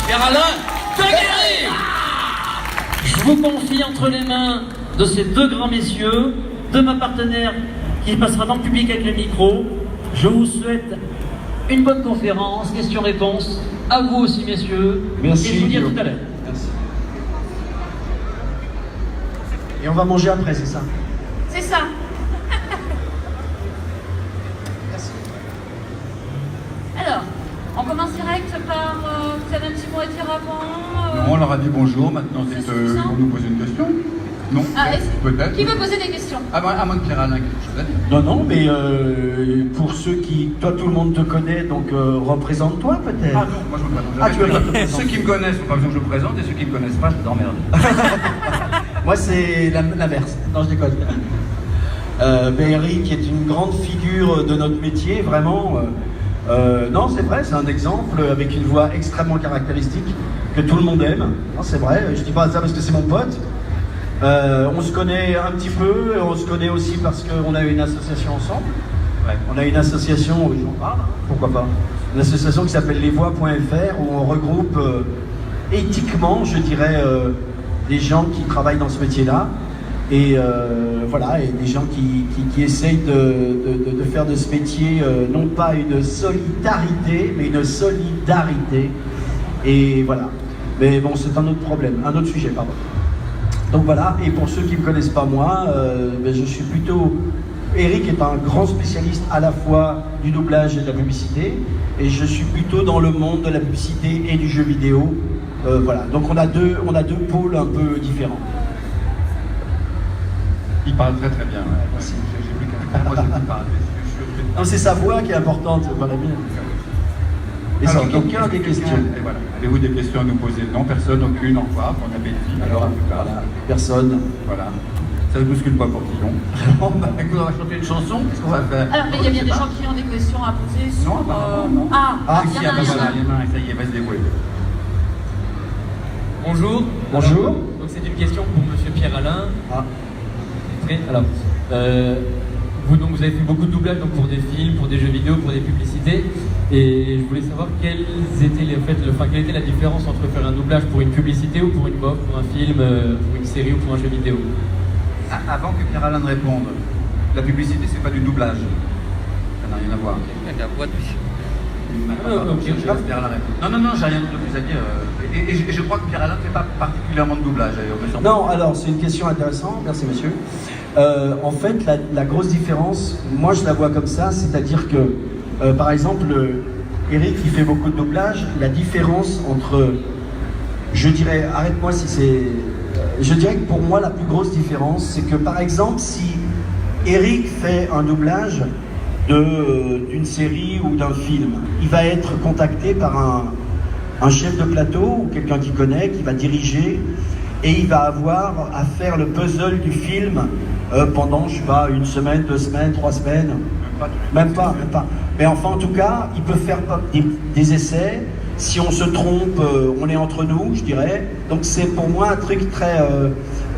Pierre-Alain Daguerre. Je vous confie entre les mains de ces deux grands messieurs, de ma partenaire qui passera dans le public avec le micro. Je vous souhaite une bonne conférence, questions-réponses. À vous aussi, messieurs. Merci. Et je vous dis à tout à l'heure. Merci. Et on va manger après, c'est ça? C'est ça. Merci. Alors, on commence direct par... vous avez un petit mot à dire avant Non, on leur a dit bonjour, maintenant c'est C'est suffisant. pour nous poser une question. Non, peut-être. Qui veut poser des questions? À moins que Pierre-Alain ait quelque chose à dire. Non, non, mais pour ceux qui... Toi, tout le monde te connaît, donc représente-toi peut-être. Ah non, moi je me présente. Ah, tu veux pas te présenter. Ceux qui me connaissent, faut pas besoin que je me présente, et ceux qui me connaissent pas, je les emmerde. Moi, c'est l'inverse. Non, je déconne. Eric est une grande figure de notre métier, vraiment. Non, c'est vrai, c'est un exemple avec une voix extrêmement caractéristique que tout le monde aime. Non, c'est vrai, je dis pas ça parce que c'est mon pote. On se connaît un petit peu, on se connaît aussi parce qu'on a une association ensemble. Ouais. On a une association, j'en parle, pourquoi pas, une association qui s'appelle lesvoix.fr où on regroupe éthiquement, je dirais, des gens qui travaillent dans ce métier-là. Et voilà, et des gens qui essayent de faire de ce métier non pas une solidarité, mais une solidarité. Et voilà. Mais bon, c'est un autre problème, un autre sujet, pardon. Donc voilà, et pour ceux qui ne me connaissent pas moi, je suis plutôt... Eric est un grand spécialiste à la fois du doublage et de la publicité, et je suis plutôt dans le monde de la publicité et du jeu vidéo. Voilà, donc on a deux pôles un peu différents. Il parle très très bien. Ouais. Merci. J'ai plus qu'à moi je parle. Non, c'est sa voix qui est importante, c'est pas la mienne. Et Alors, si quelqu'un a des questions? Et voilà. Avez-vous des questions à nous poser? Non, personne, aucune, au revoir, bon appétit. Alors à plus tard. Voilà, personne. Voilà. Ça se bouscule pas pour Tillon. Bon, bah, écoute, on va chanter une chanson, qu'est-ce qu'on va faire? Alors, mais il y a bien des gens qui ont des questions à poser sur... Non, apparemment, non. Ah, il y en a un. Voilà, il y en a un, ça y est, va se débrouiller. Bonjour. Bonjour. Alors, donc c'est une question pour Monsieur Pierre-Alain. Ah. Alors, vous avez fait beaucoup de doublage donc, pour des films, pour des jeux vidéo, pour des publicités. Et je voulais savoir quelle était la différence entre faire un doublage pour une publicité ou pour une MOF, pour un film, pour une série ou pour un jeu vidéo. Avant que Pierre-Alain ne réponde, la publicité c'est pas du doublage. Ça n'a rien à voir. Non, j'ai rien de plus à dire. Et je crois que Pierre-Alain ne fait pas particulièrement de doublage d'ailleurs. Non, alors c'est une question intéressante, merci monsieur. En fait, la grosse différence, moi je la vois comme ça, c'est-à-dire que, par exemple, Eric qui fait beaucoup de doublage, la différence entre, je dirais, arrête-moi si c'est... je dirais que pour moi la plus grosse différence, c'est que par exemple, si Eric fait un doublage d'une série ou d'un film, il va être contacté par un chef de plateau ou quelqu'un qu'il connaît, qui va diriger, et il va avoir à faire le puzzle du film pendant, je sais pas, 1 semaine, 2 semaines, 3 semaines, même pas. Mais enfin, en tout cas, il peut faire des essais. Si on se trompe, on est entre nous, je dirais. Donc c'est pour moi un truc très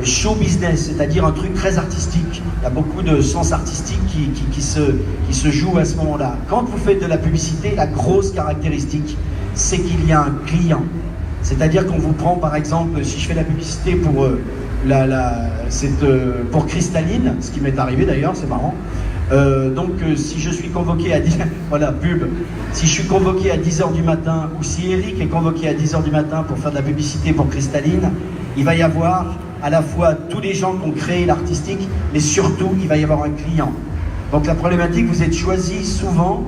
show business, c'est-à-dire un truc très artistique. Il y a beaucoup de sens artistique qui se joue à ce moment-là. Quand vous faites de la publicité, la grosse caractéristique, c'est qu'il y a un client. C'est-à-dire qu'on vous prend, par exemple, si je fais la publicité pour, pour Cristalline, ce qui m'est arrivé d'ailleurs, c'est marrant. Si je suis convoqué à 10... voilà, pub. Si je suis convoqué à 10h du matin, ou si Eric est convoqué à 10h du matin pour faire de la publicité pour Cristalline, il va y avoir à la fois tous les gens qui ont créé l'artistique, mais surtout, il va y avoir un client. Donc la problématique, vous êtes choisi souvent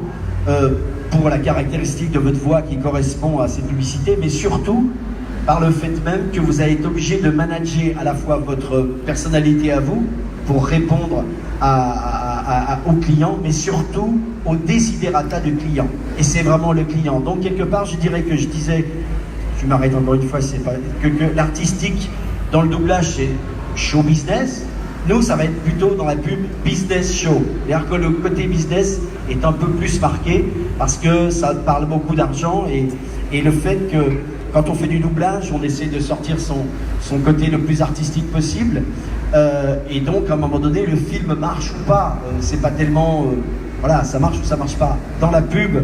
pour la caractéristique de votre voix qui correspond à ces publicités, mais surtout par le fait même que vous allez être obligé de manager à la fois votre personnalité à vous, pour répondre au client, mais surtout au desiderata du client. Et c'est vraiment le client. Donc quelque part, je dirais que je m'arrête encore une fois, c'est pas que l'artistique dans le doublage, c'est show business. Nous, ça va être plutôt dans la pub business show. C'est-à-dire que le côté business est un peu plus marqué parce que ça parle beaucoup d'argent et le fait que quand on fait du doublage, on essaie de sortir son côté le plus artistique possible. Et donc, à un moment donné, le film marche ou pas. C'est pas tellement... voilà, ça marche ou ça marche pas. Dans la pub,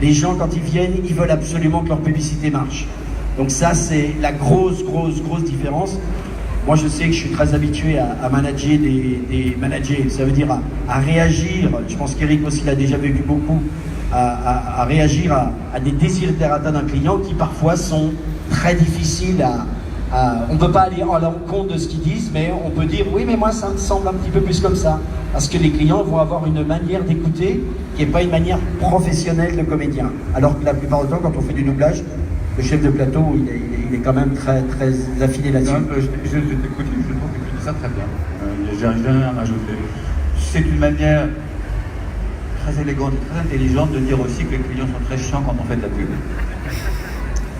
les gens, quand ils viennent, ils veulent absolument que leur publicité marche. Donc ça, c'est la grosse différence. Moi, je sais que je suis très habitué à manager des managers, ça veut dire à réagir, je pense qu'Eric aussi l'a déjà vécu beaucoup, à réagir à des desiderata d'un client qui parfois sont très difficiles on ne peut pas aller à l'encontre de ce qu'ils disent, mais on peut dire oui, mais moi ça me semble un petit peu plus comme ça. Parce que les clients vont avoir une manière d'écouter qui n'est pas une manière professionnelle de comédien. Alors que la plupart du temps, quand on fait du doublage, le chef de plateau, il est quand même très affiné là-dessus. Je t'écoute, je trouve que tu dis ça très bien. J'ai rien à rajouter. C'est une manière très élégante et très intelligente de dire aussi que les clients sont très chiants quand on fait de la pub.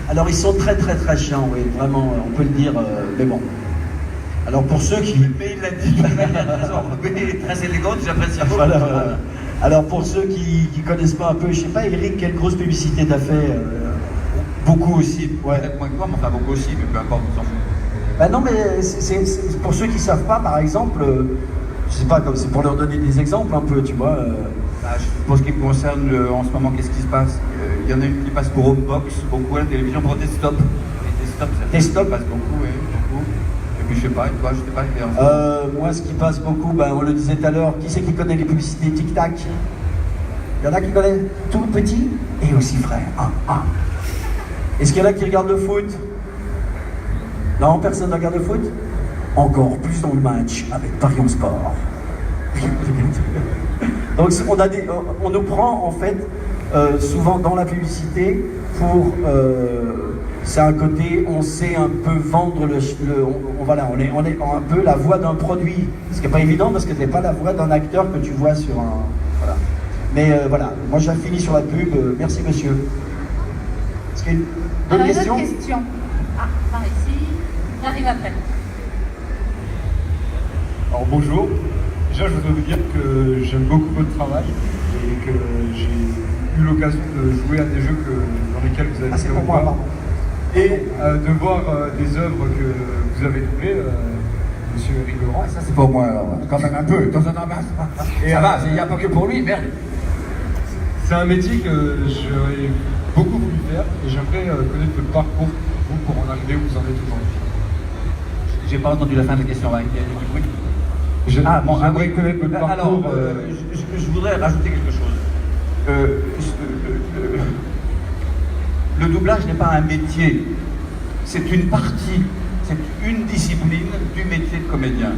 Alors ils sont très chiants, oui, vraiment, on peut le dire, mais bon. Alors pour ceux qui... Mais il l'a dit de manière très élégante, j'apprécie beaucoup. Voilà. Alors pour ceux qui connaissent pas un peu, je sais pas, Eric, quelle grosse publicité t'as fait Beaucoup aussi, ouais. Peut-être moins que moi, mais enfin beaucoup aussi, mais peu importe, on s'en fout. Bah non, mais c'est pour ceux qui savent pas, par exemple, je sais pas, comme c'est pour leur donner des exemples un peu, tu vois. Pour ce qui me concerne, en ce moment, qu'est-ce qui se passe? Il y en a une qui passe pour Homebox, beaucoup à la télévision, pour Desktop. Et Desktop, ça passe beaucoup, oui, beaucoup. Et puis je sais pas, et toi, je sais pas. Moi, ce qui passe beaucoup, on le disait tout à l'heure, qui c'est qui connaît les publicités Tic Tac? Il y en a qui connaissent tout petit et aussi frère. Est-ce qu'il y en a qui regardent le foot? Non, personne ne regarde le foot? Encore plus dans le match avec Paris en Sport. Donc on nous prend en fait souvent dans la publicité pour c'est un côté, on sait un peu vendre on est un peu la voix d'un produit, ce qui n'est pas évident parce que ce n'est pas la voix d'un acteur que tu vois sur un... Voilà. Mais voilà, moi j'ai fini sur la pub, merci monsieur. Est-ce qu'il y a une Alors, question? une autre question. Ah, par ici, j'arrive après. Alors bonjour, déjà je voudrais vous dire que j'aime beaucoup votre travail et que j'ai eu l'occasion de jouer à des jeux dans lesquels vous avez c'est pour moi, pardon. Et de voir des œuvres que vous avez doublées, monsieur Eric Laurent. Ça c'est pour moi, alors. Quand même un peu, dans un embrasse. Et ça va, il n'y a pas que pour lui, merde. C'est un métier que j'aurais beaucoup voulu faire et j'aimerais connaître votre parcours, vous, pour en arriver où vous en êtes aujourd'hui. J'ai pas entendu la fin de la question, il y a du bruit. J'aimerais connaître votre parcours. Alors, je voudrais rajouter quelque chose. Le doublage n'est pas un métier, c'est une partie, c'est une discipline du métier de comédien.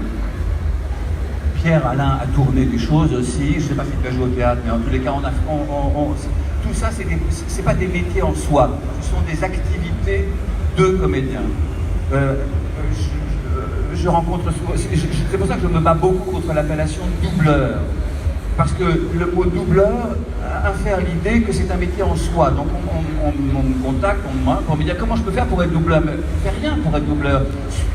Pierre Alain a tourné des choses aussi, je ne sais pas si tu as joué au théâtre, mais en tous les cas, tout ça, c'est pas des métiers en soi, ce sont des activités de comédiens. Je rencontre souvent, c'est pour ça que je me bats beaucoup contre l'appellation doubleur. Parce que le mot doubleur infère l'idée que c'est un métier en soi. Donc on me contacte, on me demande pour me dire comment je peux faire pour être doubleur. Mais fais rien pour être doubleur.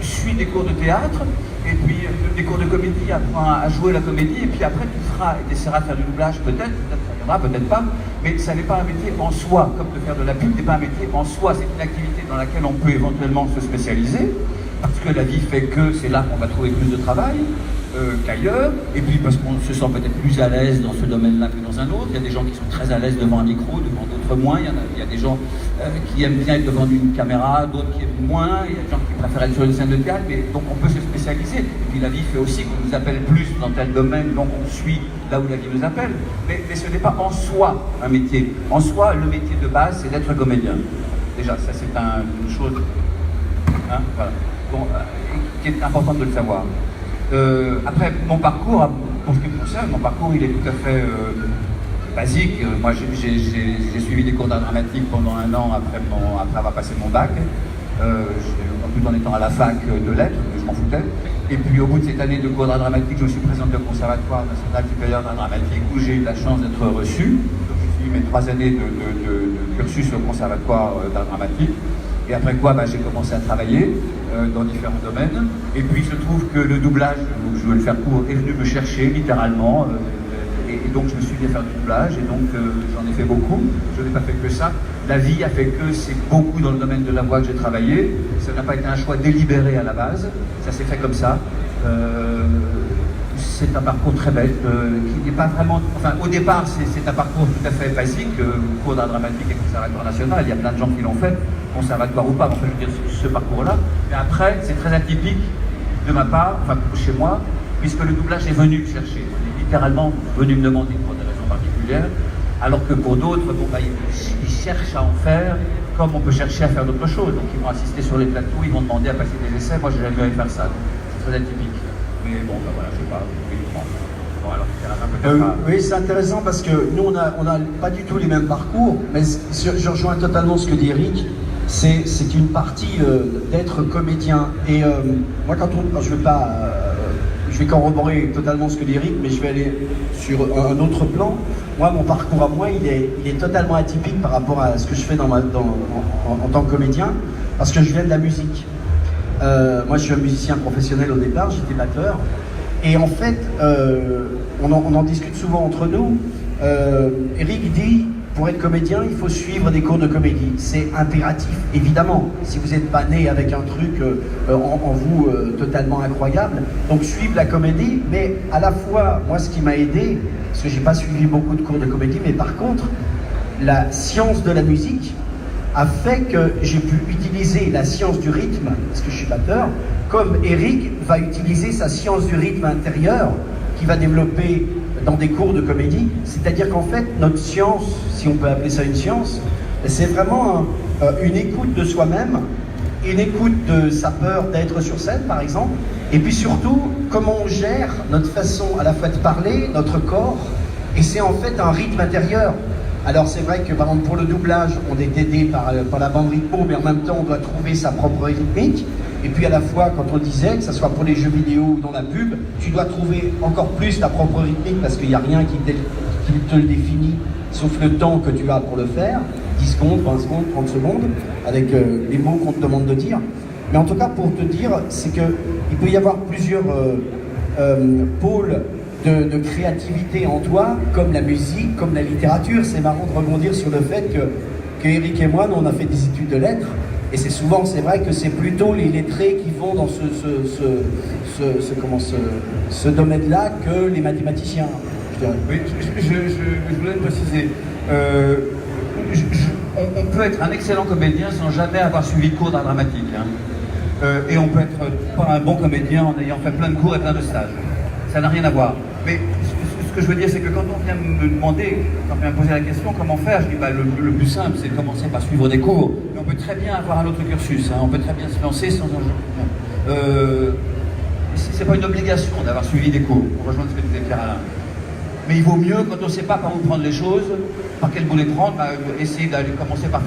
Suis des cours de théâtre, et puis des cours de comédie, apprends à jouer la comédie, et puis après tu essaieras de faire du doublage, peut-être ça viendra, peut-être pas, mais ça n'est pas un métier en soi, comme de faire de la pub n'est pas un métier en soi, c'est une activité dans laquelle on peut éventuellement se spécialiser, parce que la vie fait que c'est là qu'on va trouver plus de travail qu'ailleurs, et puis parce qu'on se sent peut-être plus à l'aise dans ce domaine-là que dans un autre. Il y a des gens qui sont très à l'aise devant un micro, devant d'autres moins. Il y a des gens qui aiment bien être devant une caméra, d'autres qui aiment moins. Il y a des gens qui préfèrent être sur une scène de théâtre, mais donc on peut se spécialiser. Et puis la vie fait aussi qu'on nous appelle plus dans tel domaine, donc on suit là où la vie nous appelle. Mais ce n'est pas en soi un métier. En soi, le métier de base, c'est d'être comédien. Déjà, ça c'est une chose voilà. Qui est importante de le savoir. Après, mon parcours, pour ce qui me concerne, mon parcours il est tout à fait basique. Moi j'ai suivi des cours d'art dramatique pendant 1 an après avoir passé mon bac, tout en étant à la fac de lettres, je m'en foutais. Et puis au bout de cette année de cours d'art dramatique, je me suis présenté au Conservatoire national supérieur d'art dramatique où j'ai eu la chance d'être reçu. Donc j'ai suivi mes 3 années de cursus au Conservatoire d'art dramatique. Et après quoi, j'ai commencé à travailler dans différents domaines. Et puis il se trouve que le doublage, donc je vais le faire court, est venu me chercher littéralement. Et donc je me suis mis à faire du doublage, et donc j'en ai fait beaucoup. Je n'ai pas fait que ça. La vie a fait que c'est beaucoup dans le domaine de la voix que j'ai travaillé. Ça n'a pas été un choix délibéré à la base, ça s'est fait comme ça. c'est un parcours très bête, qui n'est pas vraiment... Enfin, au départ, c'est un parcours tout à fait basique, cours d'art dramatique et conservatoire national. Il y a plein de gens qui l'ont fait, conservatoire ou pas, enfin, je veux dire, ce parcours-là. Mais après, c'est très atypique de ma part, enfin, chez moi, puisque le doublage est venu me chercher. Il est littéralement venu me demander pour des raisons particulières, alors que pour d'autres, bon, bah, ils cherchent à en faire comme on peut chercher à faire d'autres choses. Donc, ils vont assister sur les plateaux, ils vont demander à passer des essais. Moi, j'ai jamais vu faire ça. Donc, c'est très atypique. Mais bon, ben voilà, je sais pas. Bon, alors, peut-être pas. Oui, c'est intéressant parce que nous, on a pas du tout les mêmes parcours, mais je rejoins totalement ce que dit Eric. C'est une partie d'être comédien. Et moi, je vais corroborer totalement ce que dit Eric, mais je vais aller sur un autre plan. Moi, mon parcours à moi, il est totalement atypique par rapport à ce que je fais en tant que comédien, parce que je viens de la musique. Moi, je suis un musicien professionnel au départ, j'étais batteur. Et en fait, on en discute souvent entre nous. Eric dit, pour être comédien, il faut suivre des cours de comédie. C'est impératif, évidemment. Si vous n'êtes pas né avec un truc en vous totalement incroyable. Donc, suivre la comédie, mais à la fois, moi, ce qui m'a aidé, parce que j'ai pas suivi beaucoup de cours de comédie, mais par contre, la science de la musique a fait que j'ai pu utiliser la science du rythme, parce que je suis batteur, comme Eric va utiliser sa science du rythme intérieur, qu'il va développer dans des cours de comédie. C'est-à-dire qu'en fait, notre science, si on peut appeler ça une science, c'est vraiment une écoute de soi-même, une écoute de sa peur d'être sur scène, par exemple, et puis surtout, comment on gère notre façon à la fois de parler, notre corps, et c'est en fait un rythme intérieur. Alors c'est vrai que par exemple pour le doublage, on est aidé par la bande rythmo, mais en même temps on doit trouver sa propre rythmique. Et puis à la fois, quand on disait, que ce soit pour les jeux vidéo ou dans la pub, tu dois trouver encore plus ta propre rythmique parce qu'il n'y a rien qui te le définit, sauf le temps que tu as pour le faire, 10 secondes, 20 secondes, 30 secondes, avec les mots qu'on te demande de dire. Mais en tout cas, pour te dire, c'est qu'il peut y avoir plusieurs pôles de créativité en toi, comme la musique, comme la littérature. C'est marrant de rebondir sur le fait que Eric et moi, nous, on a fait des études de lettres, et c'est vrai que c'est plutôt les lettrés qui vont dans ce domaine-là que les mathématiciens, je dirais. Oui, je voulais préciser. On peut être un excellent comédien sans jamais avoir suivi de cours d'art dramatique. Hein. Et on peut être pas un bon comédien en ayant fait plein de cours et plein de stages. Ça n'a rien à voir. Mais ce que je veux dire, c'est que quand on vient me demander, quand on vient me poser la question comment faire, je dis bah, le plus simple, c'est de commencer par suivre des cours. Mais on peut très bien avoir un autre cursus, hein. On peut très bien se lancer sans c'est pas une obligation d'avoir suivi des cours, pour rejoindre ce que disait Pierre-Alain. Mais il vaut mieux, quand on ne sait pas par où prendre les choses, par quel bout les prendre, bah, essayer d'aller commencer par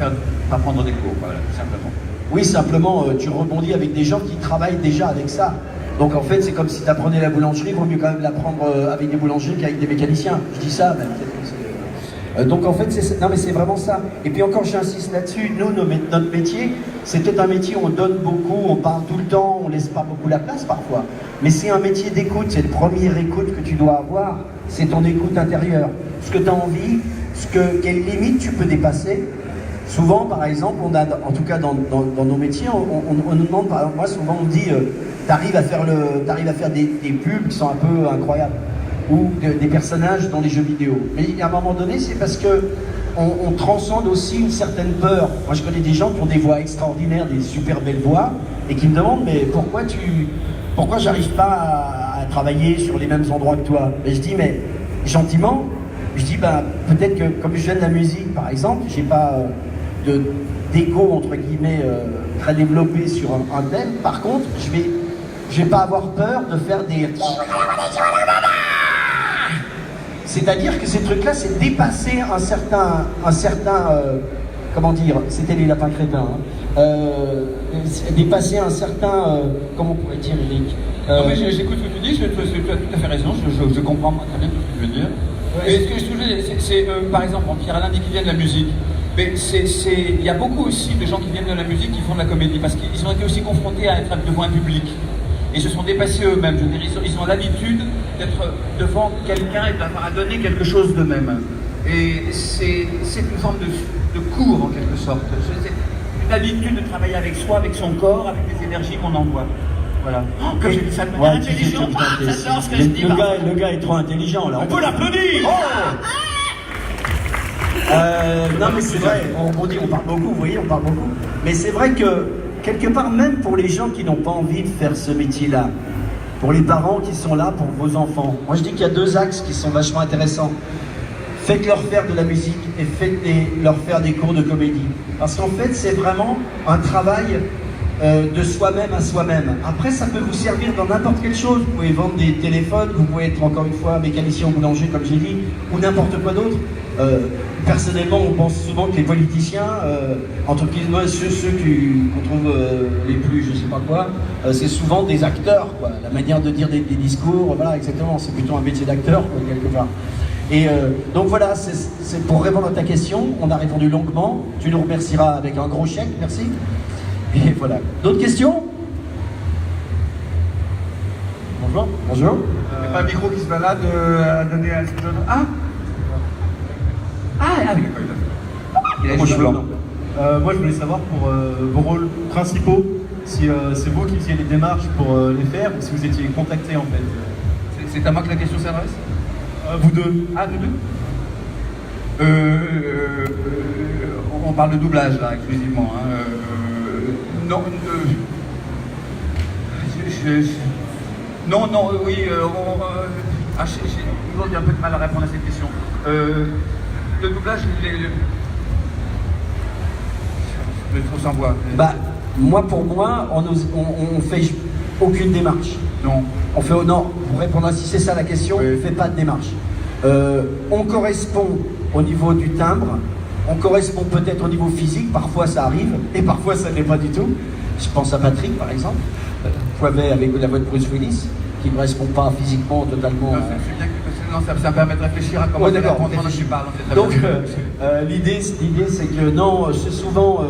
prendre des cours, voilà, tout simplement. Oui, simplement, tu rebondis avec des gens qui travaillent déjà avec ça. Donc en fait, c'est comme si tu apprenais la boulangerie, il vaut mieux quand même l'apprendre avec des boulangers qu'avec des mécaniciens. Je dis ça, même. Donc en fait, non mais c'est vraiment ça. Et puis encore, j'insiste là-dessus, nous, notre métier, c'est peut-être un métier où on donne beaucoup, on parle tout le temps, on laisse pas beaucoup la place parfois. Mais c'est un métier d'écoute, c'est le premier écoute que tu dois avoir, c'est ton écoute intérieure. Ce que tu as envie, quelles limites tu peux dépasser. Souvent, par exemple, on a, en tout cas dans nos métiers, on nous demande, par exemple, moi souvent on me dit, t'arrives à faire des pubs qui sont un peu incroyables, ou des personnages dans les jeux vidéo. Mais à un moment donné, c'est parce que on transcende aussi une certaine peur. Moi, je connais des gens qui ont des voix extraordinaires, des super belles voix, et qui me demandent, mais pourquoi j'arrive pas à travailler sur les mêmes endroits que toi? Et je dis, mais gentiment, je dis, bah, peut-être que comme je viens de la musique, par exemple, j'ai pas d'égo, entre guillemets, très développé sur un thème. Par contre, je vais pas avoir peur de faire des... C'est-à-dire que ces trucs-là, c'est dépasser un certain comment dire, c'était les lapins crétins, hein. Dépasser un certain, comment on pourrait dire, Eric Non mais j'écoute ce que tu dis, tu as tout à fait raison, je comprends très bien tout ce que tu veux dire. Ouais. Et ce que je voulais, c'est par exemple, Pierre-Alain dit qu'il vient de la musique. Mais il y a beaucoup aussi de gens qui viennent de la musique qui font de la comédie, parce qu'ils ont été aussi confrontés à être devant un public. Et se sont dépassés eux-mêmes. Je veux dire, ils ont l'habitude d'être devant quelqu'un et à donner quelque chose d'eux-mêmes. Et c'est une forme de cours, en quelque sorte. C'est une habitude de travailler avec soi, avec son corps, avec les énergies qu'on envoie. Voilà. Oh, comme j'ai dit ça de manière intelligente. J'adore ce que je dis. Le gars est trop intelligent là. On peut l'applaudir. Non mais c'est vrai, on dit on parle beaucoup, vous voyez, on parle beaucoup. Mais c'est vrai que quelque part, même pour les gens qui n'ont pas envie de faire ce métier-là, pour les parents qui sont là, pour vos enfants, moi je dis qu'il y a deux axes qui sont vachement intéressants. Faites-leur faire de la musique et faites-leur faire des cours de comédie. Parce qu'en fait, c'est vraiment un travail de soi-même à soi-même. Après, ça peut vous servir dans n'importe quelle chose. Vous pouvez vendre des téléphones, vous pouvez être encore une fois mécanicien ou boulanger, comme j'ai dit, ou n'importe quoi d'autre. Personnellement, on pense souvent que les politiciens, entre guillemets, ceux qu'on trouve les plus, je sais pas quoi, c'est souvent des acteurs, quoi. La manière de dire des discours, voilà, exactement. C'est plutôt un métier d'acteur, quoi, quelque part. Et donc voilà, c'est pour répondre à ta question. On a répondu longuement. Tu nous remercieras avec un gros chèque, merci. Et voilà. D'autres questions? Bonjour. Bonjour. Il n'y a pas un micro qui se balade à donner à ce jeune. Ah, il a les cheveux blancs. Moi, je voulais savoir pour vos rôles principaux, si c'est vous qui faisiez les démarches pour les faire ou si vous étiez contacté en fait. C'est à moi que la question s'adresse? Vous deux. Ah, nous deux. On parle de doublage là, exclusivement. Hein. Non, non, oui. J'ai un peu de mal à répondre à cette question. Le doublage, je trop sans voix. Bah, pour moi, on fait aucune démarche. Non. On fait non, pour répondre à si c'est ça la question, oui. On ne fait pas de démarche. On correspond au niveau du timbre, on correspond peut-être au niveau physique, parfois ça arrive, et parfois ça n'est pas du tout. Je pense à Patrick par exemple, Poivet avec la voix de Bruce Willis, qui ne correspond pas physiquement totalement. Non, c'est bien que ça me permet de réfléchir à comment répondre pendant que tu parles. Donc l'idée c'est que non, c'est souvent.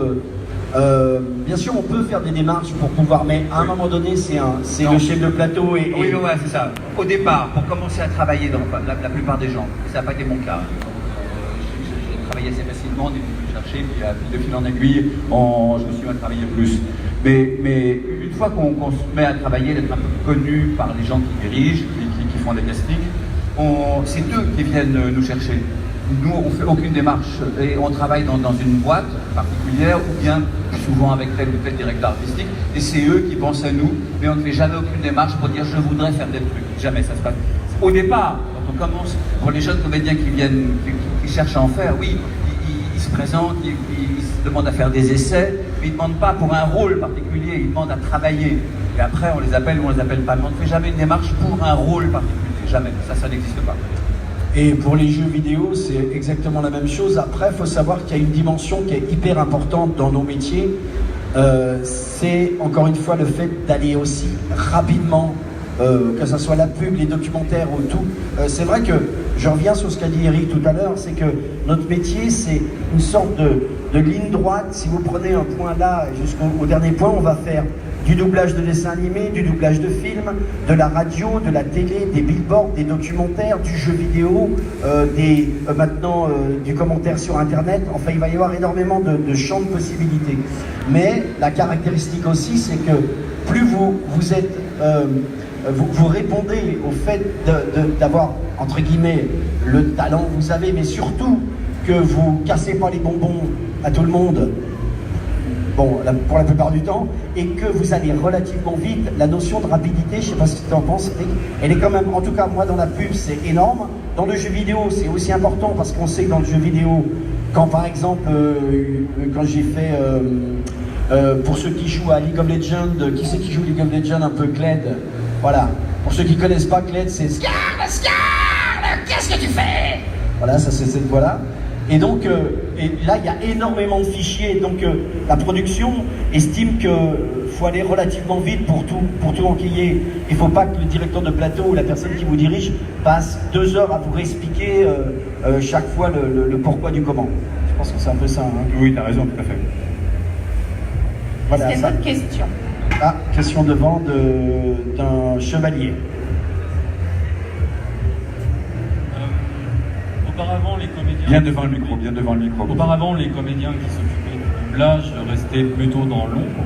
Bien sûr, on peut faire des démarches pour pouvoir, mais à un moment donné, c'est le chef de plateau et... Oui, ouais, c'est ça. Au départ, pour commencer à travailler dans la plupart des gens, ça n'a pas été mon cas. J'ai travaillé assez facilement, on est venu me chercher, puis de fil en aiguille, je me suis mis à travailler plus. Mais une fois qu'on se met à travailler, d'être un peu connu par les gens qui dirigent, qui font des castings, c'est eux qui viennent nous chercher. Nous, on ne fait aucune démarche et on travaille dans une boîte particulière ou bien souvent avec tel ou tel directeur artistique et c'est eux qui pensent à nous, mais on ne fait jamais aucune démarche pour dire je voudrais faire des trucs. Jamais ça se passe. Au départ, quand on commence, pour les jeunes comédiens qui viennent, qui cherchent à en faire, oui, ils se présentent, ils se demandent à faire des essais, mais ils ne demandent pas pour un rôle particulier, ils demandent à travailler. Et après, on les appelle ou on les appelle pas. Mais on ne fait jamais une démarche pour un rôle particulier. Jamais. Ça n'existe pas. Et pour les jeux vidéo, c'est exactement la même chose. Après, il faut savoir qu'il y a une dimension qui est hyper importante dans nos métiers. C'est encore une fois le fait d'aller aussi rapidement, que ce soit la pub, les documentaires ou tout. C'est vrai que, je reviens sur ce qu'a dit Eric tout à l'heure, c'est que notre métier, c'est une sorte de ligne droite. Si vous prenez un point là jusqu'au dernier point, on va faire du doublage de dessins animés, du doublage de films, de la radio, de la télé, des billboards, des documentaires, du jeu vidéo, maintenant du commentaire sur internet. Enfin, il va y avoir énormément de champs de possibilités. Mais la caractéristique aussi, c'est que plus vous êtes, vous répondez au fait d'avoir, entre guillemets, le talent que vous avez, mais surtout que vous cassez pas les bonbons à tout le monde, bon, pour la plupart du temps, et que vous allez relativement vite, la notion de rapidité, je ne sais pas ce que tu en penses, Eric, elle est quand même, en tout cas moi dans la pub, c'est énorme. Dans le jeu vidéo, c'est aussi important parce qu'on sait que dans le jeu vidéo, quand par exemple, quand j'ai fait, pour ceux qui jouent à League of Legends, qui c'est qui joue League of Legends un peu Kled? Voilà, pour ceux qui ne connaissent pas Kled, c'est Scarle, qu'est-ce que tu fais? Voilà, ça c'est cette voix-là. Et donc, et là, il y a énormément de fichiers. Donc, la production estime qu'il faut aller relativement vite pour tout enquiller. Il ne faut pas que le directeur de plateau ou la personne qui vous dirige passe 2 heures à vous réexpliquer chaque fois le pourquoi du comment. Je pense que c'est un peu ça. Hein. Oui, tu as raison, tout à fait. Voilà, C'était votre question. Ah, question devant d'un chevalier. Auparavant, les comédiens... Bien devant le micro, bien devant le micro. Auparavant, les comédiens qui s'occupaient du doublage restaient plutôt dans l'ombre.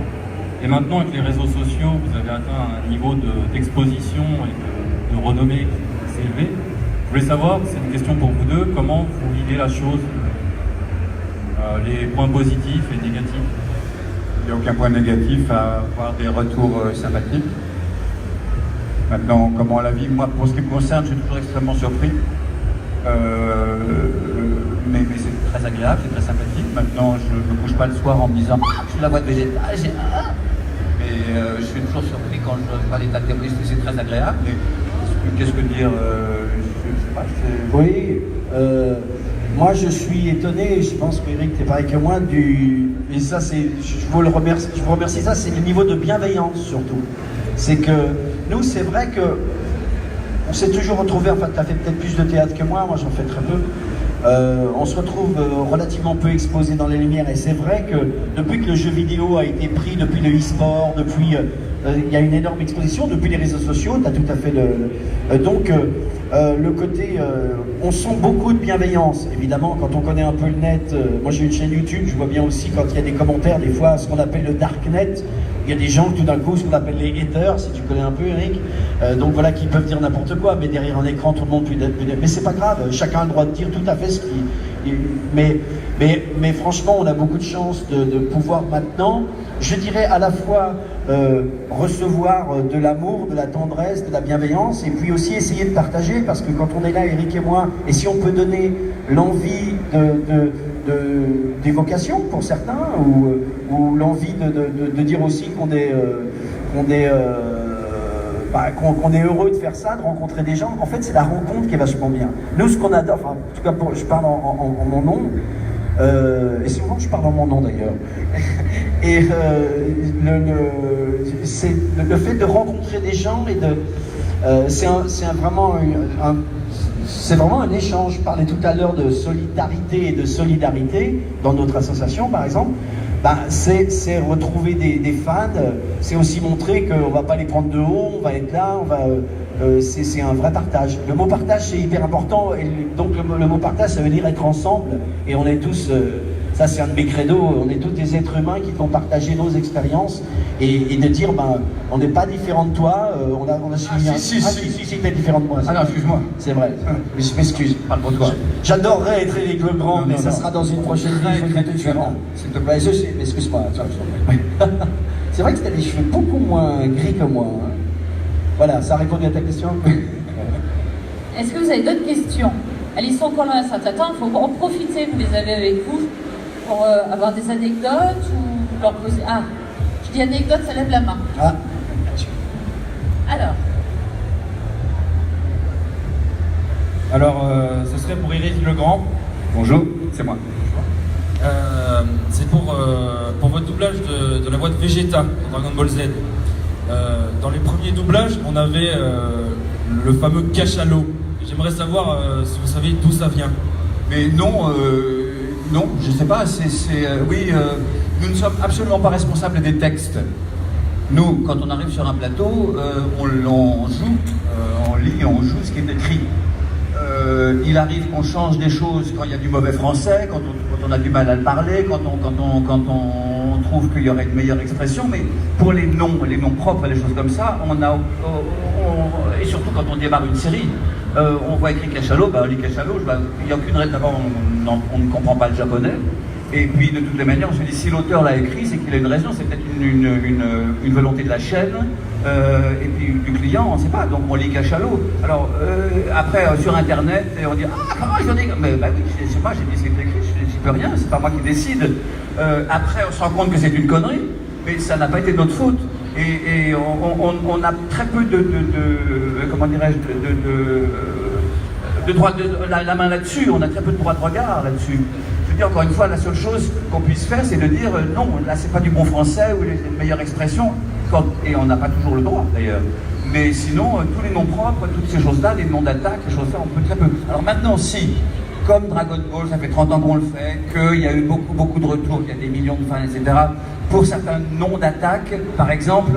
Et maintenant, avec les réseaux sociaux, vous avez atteint un niveau d'exposition et de renommée qui s'est élevé. Je voulais savoir, c'est une question pour vous deux, comment vous vivez la chose, les points positifs et négatifs? Il n'y a aucun point négatif à avoir des retours sympathiques. Maintenant, comment la vie, moi, pour ce qui me concerne, je suis toujours extrêmement surpris. Mais c'est très agréable, c'est très sympathique. Maintenant, je ne me couche pas le soir en me disant « je suis la boîte végétale, mais je suis toujours surpris quand je vois l'état terroriste, c'est très agréable. Mais qu'est-ce que dire je sais pas, Oui, moi je suis étonné, je pense que Eric, t'es pareil que moi, et ça c'est, je vous remercie, ça c'est le niveau de bienveillance surtout. C'est que nous, c'est vrai que on s'est toujours retrouvé, enfin tu as fait peut-être plus de théâtre que moi j'en fais très peu. On se retrouve relativement peu exposé dans les lumières, et c'est vrai que depuis que le jeu vidéo a été pris, depuis le e-sport, depuis il y a une énorme exposition, depuis les réseaux sociaux, tu as tout à fait le côté, on sent beaucoup de bienveillance, évidemment, quand on connaît un peu le net. Moi j'ai une chaîne YouTube, je vois bien aussi quand il y a des commentaires, des fois ce qu'on appelle le darknet, il y a des gens tout d'un coup, ce qu'on appelle les haters, si tu connais un peu Eric, donc voilà, qui peuvent dire n'importe quoi, mais derrière un écran tout le monde peut dire, mais c'est pas grave, chacun a le droit de dire tout à fait ce qu'il... Mais franchement, on a beaucoup de chance de pouvoir maintenant, je dirais à la fois recevoir de l'amour, de la tendresse, de la bienveillance, et puis aussi essayer de partager, parce que quand on est là, Eric et moi, et si on peut donner l'envie d'évocation pour certains, ou l'envie de dire aussi qu'on est heureux de faire ça, de rencontrer des gens. En fait, c'est la rencontre qui est vachement bien. Nous, ce qu'on adore, enfin, en tout cas, je parle en mon nom, et souvent je parle en mon nom d'ailleurs, et c'est le fait de rencontrer des gens, et c'est vraiment un échange. Je parlais tout à l'heure de solidarité et de solidarité dans notre association, par exemple. C'est retrouver des fans, c'est aussi montrer qu'on ne va pas les prendre de haut, on va être là, c'est un vrai partage. Le mot partage, c'est hyper important, et donc le mot partage, ça veut dire être ensemble, et on est tous, ça c'est un de mes credos, on est tous des êtres humains qui vont partager nos expériences, et de dire, on n'est pas différent de toi, on a suivi si, t'es différent de moi. Ah non, excuse-moi. C'est vrai, je m'excuse. Parle pour toi. J'adorerais être Eric Legrand, mais ça sera dans une prochaine vie, il faut être différent. S'il te plaît, excuse-moi. C'est vrai que tu as des cheveux beaucoup moins gris que moi. Hein. Voilà, ça a répondu à ta question. Est-ce que vous avez d'autres questions? Elles y sont encore là, ça t'attend, il faut en profiter, vous les avez avec vous, pour avoir des anecdotes ou leur poser... Ah, je dis anecdote, ça lève la main. Ah. Alors, ce serait pour Eric Legrand. Bonjour, c'est moi. C'est pour votre doublage de la voix de Vegeta dans Dragon Ball Z. Dans les premiers doublages, on avait le fameux cachalot. J'aimerais savoir si vous savez d'où ça vient. Mais non, je ne sais pas. Oui, nous ne sommes absolument pas responsables des textes. Nous, quand on arrive sur un plateau, on joue, on lit, on joue ce qui est écrit. Il arrive qu'on change des choses quand il y a du mauvais français, quand on a du mal à le parler, quand on trouve qu'il y aurait une meilleure expression, mais pour les noms propres, les choses comme ça, et surtout quand on démarre une série, on voit écrit cachalot, on lit cachalot, il n'y a aucune raison, d'abord on ne comprend pas le japonais, et puis de toutes les manières on se dit si l'auteur l'a écrit, c'est qu'il a une raison, c'est peut-être une volonté de la chaîne, et puis du client, on ne sait pas, donc on lit cachalot. Alors après sur internet, on dit ah comment je dis, mais oui, c'est moi, j'ai dit ce qui est écrit, j'y peux rien, c'est pas moi qui décide. Après on se rend compte que c'est une connerie, mais ça n'a pas été notre faute. Et on a très peu comment dirais-je, de droit la main là-dessus, on a très peu de droit de regard là-dessus. Je veux dire, encore une fois, la seule chose qu'on puisse faire, c'est de dire non, là c'est pas du bon français ou les meilleures expressions, et on n'a pas toujours le droit d'ailleurs. Mais sinon, tous les noms propres, toutes ces choses-là, les noms d'attaque, les choses-là, on peut très peu. Alors maintenant, si, comme Dragon Ball, ça fait 30 ans qu'on le fait, qu'il y a eu beaucoup de retours, qu'il y a des millions de fans, etc., pour certains noms d'attaque, par exemple,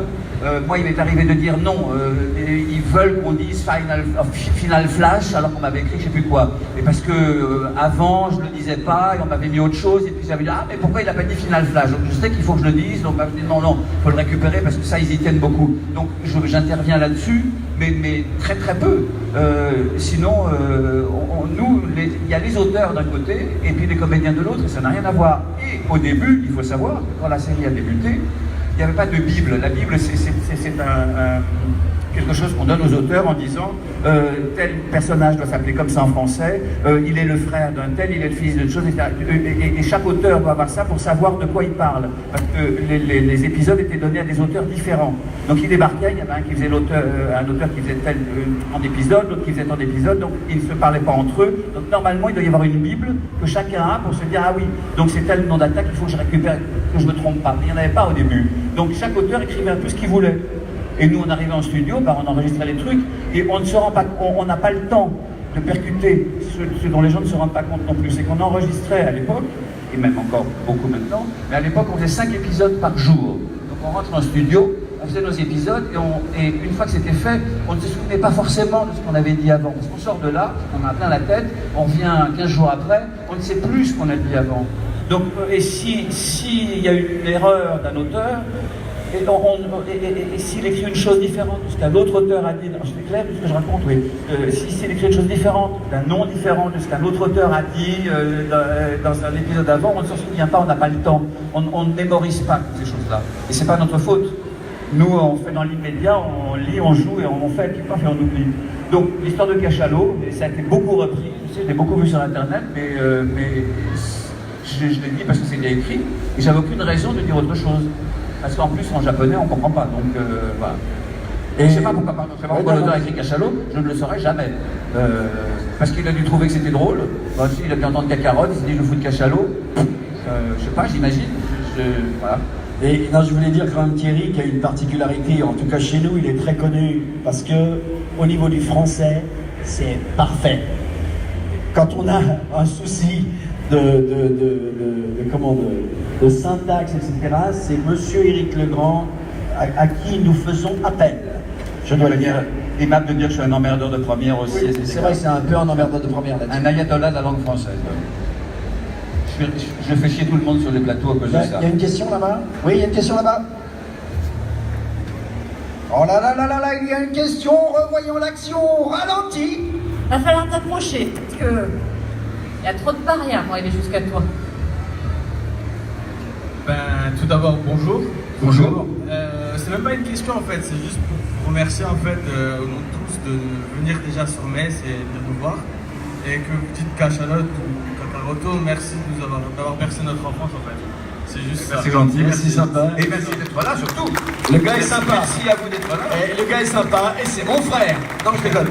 moi il m'est arrivé de dire non, ils veulent qu'on dise Final Flash alors qu'on m'avait écrit je sais plus quoi. Et parce que avant je le disais pas et on m'avait mis autre chose et puis j'avais dit ah mais pourquoi il a pas dit Final Flash? Donc je sais qu'il faut que je le dise, donc je dis non, il faut le récupérer parce que ça ils y tiennent beaucoup. Donc j'interviens là-dessus, mais très très peu. Sinon, il y a les auteurs d'un côté et puis les comédiens de l'autre et ça n'a rien à voir. Et au début, il faut savoir, quand la série a débuté, il n'y avait pas de Bible. La Bible, c'est quelque chose qu'on donne aux auteurs en disant tel personnage doit s'appeler comme ça en français, il est le frère d'un tel, il est le fils d'une chose, etc. Et chaque auteur doit avoir ça pour savoir de quoi il parle. Parce que les épisodes étaient donnés à des auteurs différents. Donc il débarquait, il y avait un qui faisait un auteur qui faisait tel en épisode, l'autre qui faisait tant d'épisodes, donc ils ne se parlaient pas entre eux. Donc normalement, il doit y avoir une Bible que chacun a pour se dire ah oui, donc c'est tel nom d'attaque, il faut que je récupère, que je ne me trompe pas. Mais il n'y en avait pas au début. Donc chaque auteur écrivait un peu ce qu'il voulait. Et nous, on arrivait en studio, on enregistrait les trucs, et on ne se rend pas, on n'a pas le temps de percuter ce dont les gens ne se rendent pas compte non plus. C'est qu'on enregistrait à l'époque, et même encore beaucoup maintenant, mais à l'époque, on faisait 5 épisodes par jour. Donc on rentre en studio, on faisait nos épisodes, et une fois que c'était fait, on ne se souvenait pas forcément de ce qu'on avait dit avant. Parce qu'on sort de là, on a plein la tête, on revient 15 jours après, on ne sait plus ce qu'on a dit avant. Donc, et s'il y a eu une erreur d'un auteur, et s'il écrit une chose différente de ce qu'un autre auteur a dit, c'est clair ce que je raconte, oui. S'il écrit une chose différente, d'un nom différent de ce qu'un autre auteur a dit dans un épisode avant, on ne s'en souvient pas, on n'a pas le temps, on ne mémorise pas ces choses-là. Et c'est pas notre faute. Nous, on fait dans l'immédiat, on lit, on joue et on fait, puis paf, et on oublie. Donc l'histoire de Cachalot, ça a été beaucoup repris, je l'ai beaucoup vu sur internet, mais je l'ai dit parce que c'est bien écrit, et j'avais aucune raison de dire autre chose. Parce qu'en plus, en japonais, on ne comprend pas, donc voilà. Et je ne sais pas pourquoi l'auteur a écrit Cachalot, je ne le saurais jamais. Parce qu'il a dû trouver que c'était drôle, il a pu entendre Kakarot, il s'est dit je me fous de Cachalot. Je ne sais pas, j'imagine, voilà. Et non, je voulais dire quand même Thierry qui a une particularité, en tout cas chez nous, il est très connu, parce que au niveau du français, c'est parfait. Quand on a un souci de syntaxe, etc., c'est Monsieur Éric Legrand à qui nous faisons appel. Je dois le dire, aimable de dire que je suis un emmerdeur de première aussi. Oui, c'est vrai que c'est un peu un emmerdeur de première là-dessus. Un ayatollah de la langue française. Je fais chier tout le monde sur les plateaux à cause de ça. Il y a une question là-bas? Oui, il y a une question là-bas. Oh là là là là là, il y a une question, revoyons l'action, ralenti. Il va falloir t'approcher, parce que il y a trop de barrières pour arriver jusqu'à toi. Tout d'abord, bonjour. Bonjour. C'est même pas une question en fait, c'est juste pour vous remercier en fait au nom de tous de venir déjà sur Metz et de nous voir. Et que vous dites Cachalot ou Kakaroto, merci d'avoir bercé notre enfance en fait. C'est juste ça. C'est gentil, merci sympa. Et merci d'être là surtout. Le gars est sympa. Merci à vous d'être là. Et le gars est sympa et c'est mon frère. Non, je déconne.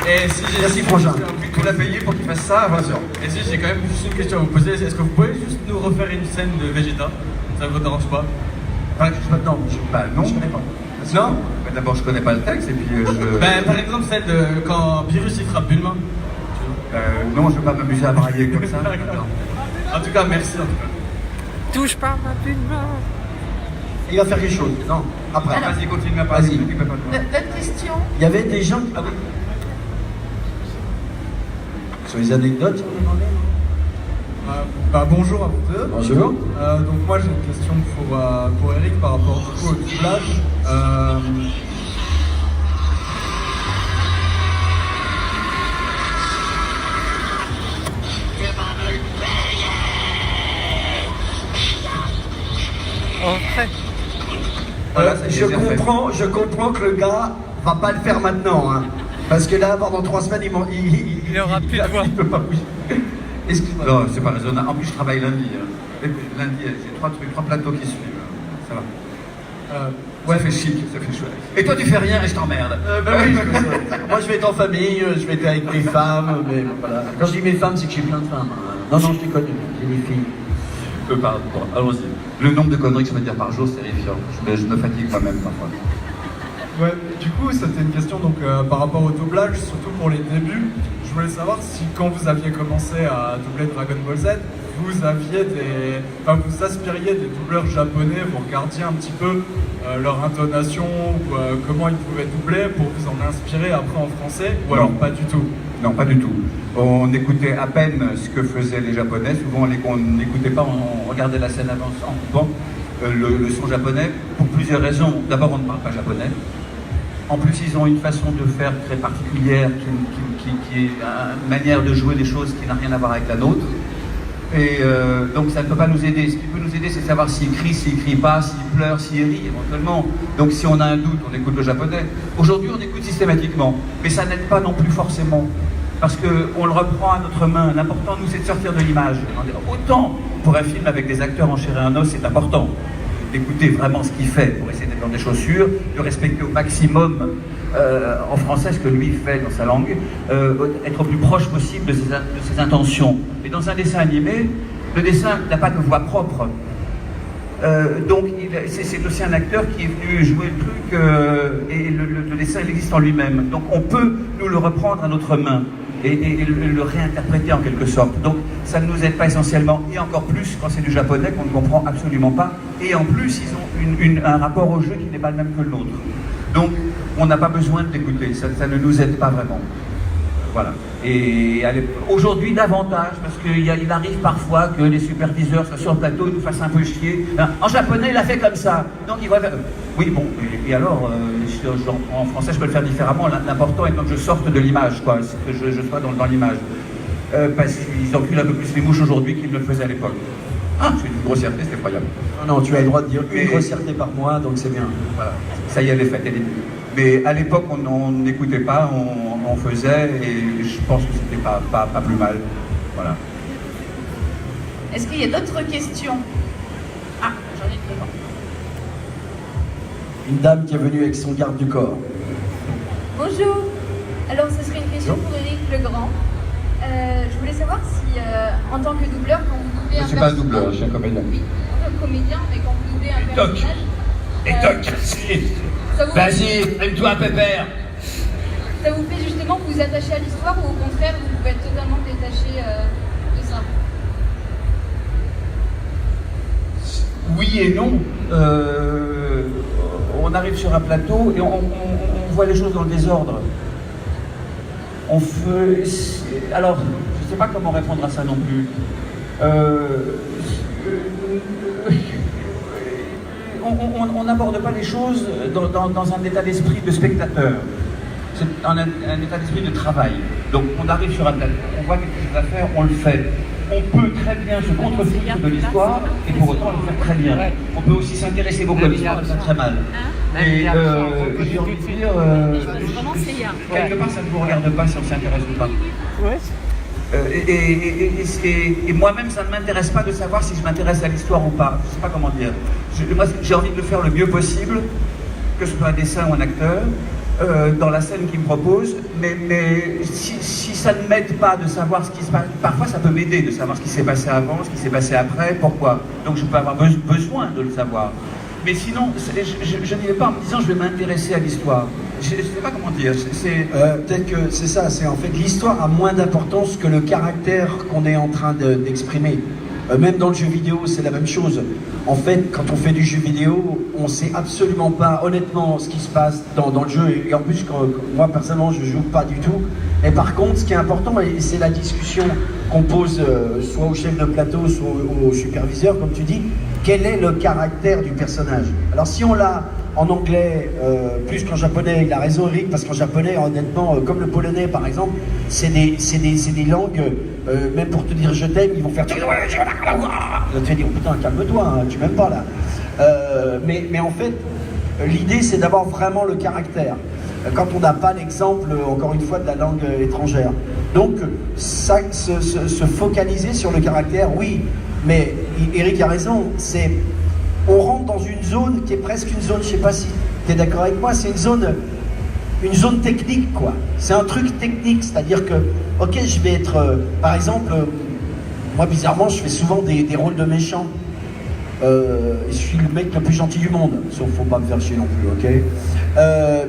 Et si j'ai Merci Frangin. Tu l'as payé pour qu'il fasse ça, bien sûr. Et si j'ai quand même juste une question à vous poser, est-ce que vous pouvez juste nous refaire une scène de Vegeta? Ça ne vous dérange pas? Enfin, non, je connais pas. Non, d'abord je connais pas le texte et puis par exemple celle de quand Pyrrhus il frappe Bulma. non, je vais pas m'amuser à brailler comme ça. En tout cas, merci en tout cas. Touche pas ma Bulma. Il va faire quelque chose. Non, après. Alors, Vas-y, continue à parler. Notre question. Il y avait des gens. Ah oui. Sur les anecdotes, on demandait. Bonjour à vous deux. Bonjour. Donc moi j'ai une question pour Eric par rapport du coup au doublage. Voilà, je comprends que le gars va pas le faire maintenant, hein. Parce que là, pendant 3 semaines, il aura plus de voix. Il peut pas bouger. Excuse-moi. Non, c'est pas raisonnable. En plus, je travaille lundi. Et puis, lundi, j'ai 3 plateaux qui suivent. Ça va. Ouais, ça fait chic, ça fait chouette. Et toi, tu fais rien et je t'emmerde. Oui, moi, je vais être en famille, je vais être avec mes femmes, mais voilà. Quand je dis mes femmes, c'est que j'ai plein de femmes. Non, je les connais, j'ai des filles. Pardon, allons-y. Le nombre de conneries que je peux dire par jour, c'est terrifiant. Je me fatigue moi-même parfois. Ouais, du coup, c'était une question donc, par rapport au doublage, surtout pour les débuts. Je voulais savoir si quand vous aviez commencé à doubler Dragon Ball Z, vous aviez vous aspiriez des doubleurs japonais, vous regardiez un petit peu leur intonation ou comment ils pouvaient doubler pour vous en inspirer après en français, ou alors pas du tout? Non, pas du tout. On écoutait à peine ce que faisaient les Japonais. Souvent, on n'écoutait pas, on regardait la scène avant en coupant le son japonais pour plusieurs raisons. D'abord, on ne parle pas japonais. En plus, ils ont une façon de faire très particulière, qui est une manière de jouer les choses qui n'a rien à voir avec la nôtre. Et donc ça ne peut pas nous aider. Ce qui peut nous aider, c'est de savoir s'il crie pas, s'il pleure, s'il rit éventuellement. Donc si on a un doute, on écoute le japonais. Aujourd'hui, on écoute systématiquement. Mais ça n'aide pas non plus forcément. Parce qu'on le reprend à notre main. L'important, nous, c'est de sortir de l'image. Autant pour un film avec des acteurs en chair et en os, c'est important d'écouter vraiment ce qu'il fait pour essayer d'être dans des chaussures, de respecter au maximum en français ce que lui fait dans sa langue, être au plus proche possible de ses intentions. Mais dans un dessin animé, le dessin n'a pas de voix propre. Donc c'est aussi un acteur qui est venu jouer le truc et le dessin il existe en lui-même. Donc on peut nous le reprendre à notre main et le réinterpréter en quelque sorte. Donc ça ne nous aide pas essentiellement, et encore plus quand c'est du japonais qu'on ne comprend absolument pas. Et en plus ils ont un rapport au jeu qui n'est pas le même que le nôtre. Donc on n'a pas besoin de l'écouter, ça ne nous aide pas vraiment. Voilà. Et aujourd'hui davantage, parce qu'il arrive parfois que les superviseurs soient sur le plateau et nous fassent un peu chier. En japonais, il a fait comme ça. Donc il va faire... Oui, bon, et alors, en français, je peux le faire différemment. L'important étant que je sorte de l'image, quoi, que je sois dans l'image. Parce qu'ils enculent un peu plus les mouches aujourd'hui qu'ils ne le faisaient à l'époque. Ah, c'est une grossièreté, c'est effroyable. Non, tu as le droit de dire une grossièreté par mois, donc c'est bien. Voilà, ça y est, elle est faite, elle est venue. Mais à l'époque, on n'écoutait pas, on faisait, et je pense que c'était pas plus mal. Voilà. Est-ce qu'il y a d'autres questions? Ah, j'en ai devant. Une dame qui est venue avec son garde du corps. Bonjour. Alors, ce serait une question pour Éric Legrand. Je voulais savoir si, en tant que doubleur, quand vous doublez un personnage... Je ne suis pas un doubleur, je suis un comédien. Un comédien, mais quand vous doublez un personnage... Et toc, vas-y, prends-toi un pépère. Ça vous fait justement vous attacher à l'histoire ou au contraire, vous pouvez être totalement détaché de ça? Oui et non. On arrive sur un plateau et on voit les choses dans le désordre. Alors, je ne sais pas comment répondre à ça non plus. On n'aborde pas les choses dans un état d'esprit de spectateur. C'est un état d'esprit de travail. Donc on arrive sur un plateau, on voit quelque chose à faire, on le fait. On peut très bien se contrefoutre de l'histoire et pour autant le faire très bien. On peut aussi s'intéresser beaucoup à l'histoire et le faire très mal. Et j'ai envie de dire, quelque part ça ne vous regarde pas si on ne s'intéresse pas. Et moi-même, ça ne m'intéresse pas de savoir si je m'intéresse à l'histoire ou pas. Je ne sais pas comment dire. Moi, j'ai envie de le faire le mieux possible, que ce soit un dessin ou un acteur, dans la scène qu'il me propose. Mais si ça ne m'aide pas de savoir ce qui se passe, parfois ça peut m'aider de savoir ce qui s'est passé avant, ce qui s'est passé après, pourquoi. Donc je peux avoir besoin de le savoir. Mais sinon, je n'y vais pas en me disant je vais m'intéresser à l'histoire. Je ne sais pas comment dire. Peut-être que c'est ça, c'est en fait l'histoire a moins d'importance que le caractère qu'on est en train d'exprimer. Même dans le jeu vidéo, c'est la même chose. En fait, quand on fait du jeu vidéo, on ne sait absolument pas, honnêtement, ce qui se passe dans le jeu. Et en plus, moi, personnellement, je ne joue pas du tout. Et par contre, ce qui est important, et c'est la discussion qu'on pose soit au chef de plateau, soit au superviseur, comme tu dis, quel est le caractère du personnage? Alors si on l'a en anglais plus qu'en japonais, il a raison Eric, parce qu'en japonais, honnêtement, comme le polonais par exemple, c'est des langues, même pour te dire je t'aime, ils vont faire... Tu vas dire, oh putain, calme-toi, hein, tu m'aimes pas là. Mais en fait, l'idée c'est d'avoir vraiment le caractère. Quand on n'a pas l'exemple, encore une fois, de la langue étrangère. Donc, ça, se focaliser sur le caractère, oui, mais Eric a raison, on rentre dans une zone qui est presque une zone, je sais pas si tu es d'accord avec moi, c'est une zone technique, quoi. C'est un truc technique, c'est-à-dire que, ok, je vais être, par exemple, moi bizarrement, je fais souvent des rôles de méchants. Je suis le mec le plus gentil du monde, sauf faut pas me faire chier non plus, ok.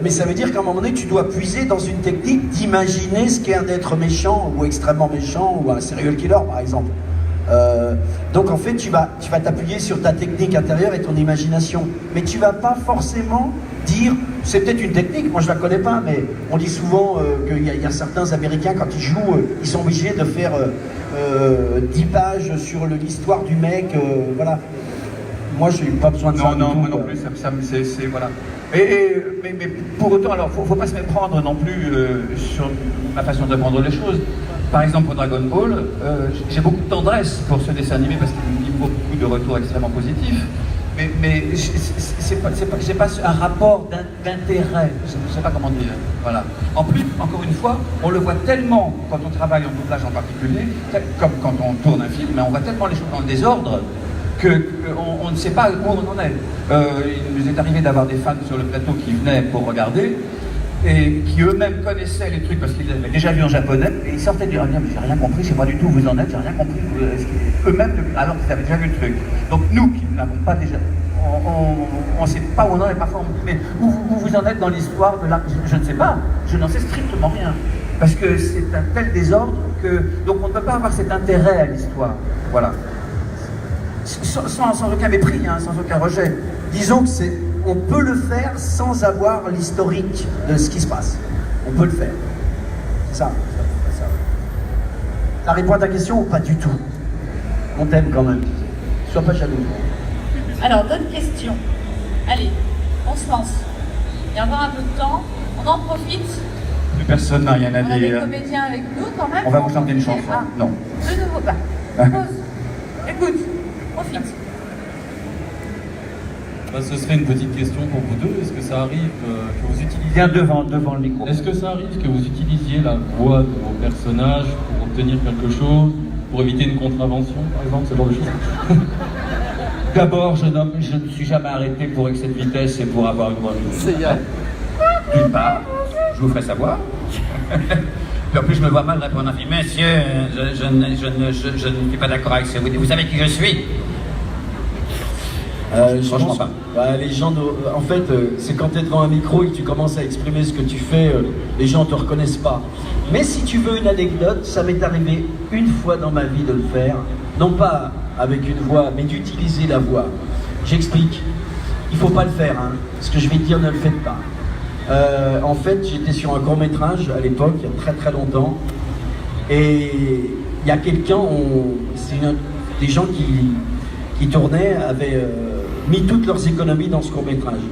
Mais ça veut dire qu'à un moment donné, tu dois puiser dans une technique d'imaginer ce qu'est un être méchant ou extrêmement méchant ou un serial killer, par exemple. Donc en fait, tu vas t'appuyer sur ta technique intérieure et ton imagination. Mais tu vas pas forcément dire, c'est peut-être une technique, moi je la connais pas, mais on dit souvent qu'il y a certains Américains, quand ils jouent, ils sont obligés de faire 10 pages sur l'histoire du mec, voilà. Moi, j'ai pas besoin de ça. Non, moi non plus, c'est voilà. Mais pour autant, alors, faut pas se méprendre non plus sur ma façon d'apprendre les choses. Par exemple, pour Dragon Ball, j'ai beaucoup de tendresse pour ce dessin animé parce qu'il me livre beaucoup de retours extrêmement positifs. Mais j'ai pas un rapport d'intérêt, je ne sais pas comment dire. Voilà. En plus, encore une fois, on le voit tellement quand on travaille en doublage en particulier, comme quand on tourne un film, mais on voit tellement les choses dans le désordre qu'on ne sait pas où on en est. Il nous est arrivé d'avoir des fans sur le plateau qui venaient pour regarder et qui eux-mêmes connaissaient les trucs parce qu'ils avaient déjà vu en japonais et ils sortaient du mais j'ai rien compris, je sais pas du tout où vous en êtes, j'ai rien compris. Eux-mêmes, alors qu'ils avaient déjà vu le truc. Donc nous qui n'avons pas déjà, on ne sait pas où on en est, parfois on me dit mais où vous en êtes dans l'histoire de l'art, je ne sais pas, je n'en sais strictement rien. Parce que c'est un tel désordre que, donc on ne peut pas avoir cet intérêt à l'histoire. Voilà. Sans aucun mépris, hein, sans aucun rejet. Disons que on peut le faire sans avoir l'historique de ce qui se passe. On peut le faire. C'est ça. Ça répond à ta question ou pas du tout? On t'aime quand même. Sois pas jaloux. Alors, d'autres questions. Allez, on se lance. Il y a encore un peu de temps. On en profite. Plus personne n'a rien à On a des dire. comédiens avec nous quand même. On va vous chanter une chanson. Ah, Non. De nouveau pas. Pause. Écoute, profite. Ce serait une petite question pour vous deux. Est-ce que ça arrive que vous utilisiez... Viens devant le micro. Est-ce que ça arrive que vous utilisiez la voix de vos personnages pour obtenir quelque chose, pour éviter une contravention, par exemple, ce genre de choses? D'abord, je ne suis jamais arrêté pour excès de vitesse et pour avoir une voix. D'une part, je vous ferai savoir. Puis en plus, je me vois mal répondre à un film. Monsieur, je ne suis pas d'accord avec ça. Vous savez qui je suis? Franchement pas. Bah, les gens, en fait, c'est quand tu es devant un micro et que tu commences à exprimer ce que tu fais, les gens te reconnaissent pas. Mais si tu veux une anecdote, ça m'est arrivé une fois dans ma vie de le faire, non pas avec une voix, mais d'utiliser la voix. J'explique. Il faut pas le faire, hein. Ce que je vais te dire, ne le faites pas. En fait, j'étais sur un court-métrage à l'époque, il y a très très longtemps, et il y a quelqu'un, des gens qui tournaient avaient mis toutes leurs économies dans ce court-métrage.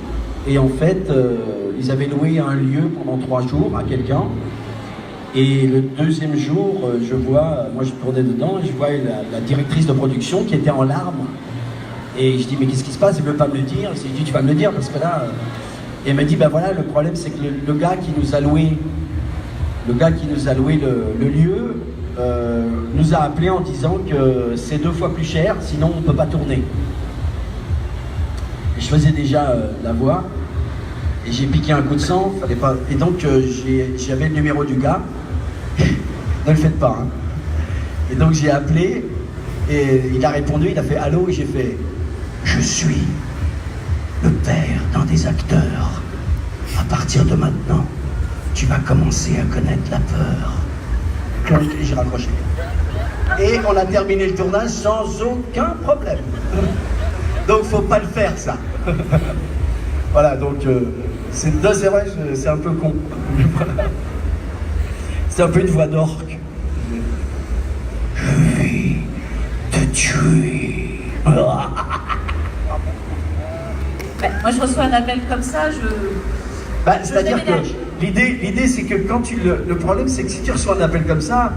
Et en fait, ils avaient loué un lieu pendant 3 jours à quelqu'un. Et le deuxième jour, je vois, moi je tournais dedans, et je vois la directrice de production qui était en larmes. Et je dis, mais qu'est-ce qui se passe? Elle ne veut pas me le dire. Je dis, tu vas me le dire parce que là... Et elle m'a dit, ben voilà, le problème c'est que le gars qui nous a loué, le lieu, nous a appelé en disant que c'est 2 fois plus cher, sinon on ne peut pas tourner. Et je faisais déjà la voix, et j'ai piqué un coup de sang, fallait pas... Et donc j'avais le numéro du gars, ne le faites pas, hein. Et donc j'ai appelé, et il a répondu, il a fait allô, et j'ai fait, je suis le père d'un des acteurs. À partir de maintenant, tu vas commencer à connaître la peur. Et j'ai raccroché. Et on a terminé le tournage sans aucun problème. Donc faut pas le faire, ça. Voilà, donc c'est vrai, c'est un peu con. C'est un peu une voix d'orque. Je vais te tuer. Moi, je reçois un appel comme ça, c'est-à-dire que l'idée c'est que quand le problème c'est que si tu reçois un appel comme ça,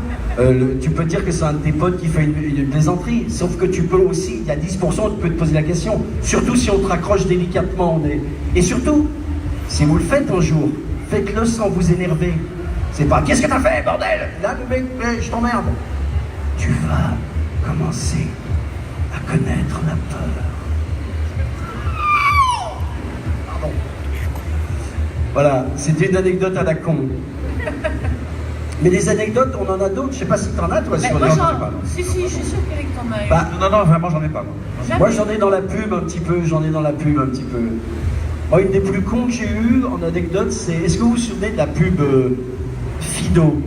tu peux dire que c'est un de tes potes qui fait une plaisanterie, sauf que tu peux aussi, il y a 10% qui peut te poser la question, surtout si on te raccroche délicatement. Et surtout, si vous le faites un jour, faites-le sans vous énerver. C'est pas, qu'est-ce que t'as fait, bordel? Là, le mec, je t'emmerde. Tu vas commencer à connaître la peur. Voilà, c'était une anecdote à la con. Mais des anecdotes, on en a d'autres. Je sais pas si t'en as, toi, sur les... Si, je suis sûr qu'Eric t'en a eu. Non, vraiment, j'en ai pas. Moi, j'en ai dans la pub un petit peu. Moi, une des plus cons que j'ai eues en anecdote, c'est... Est-ce que vous vous souvenez de la pub Fido?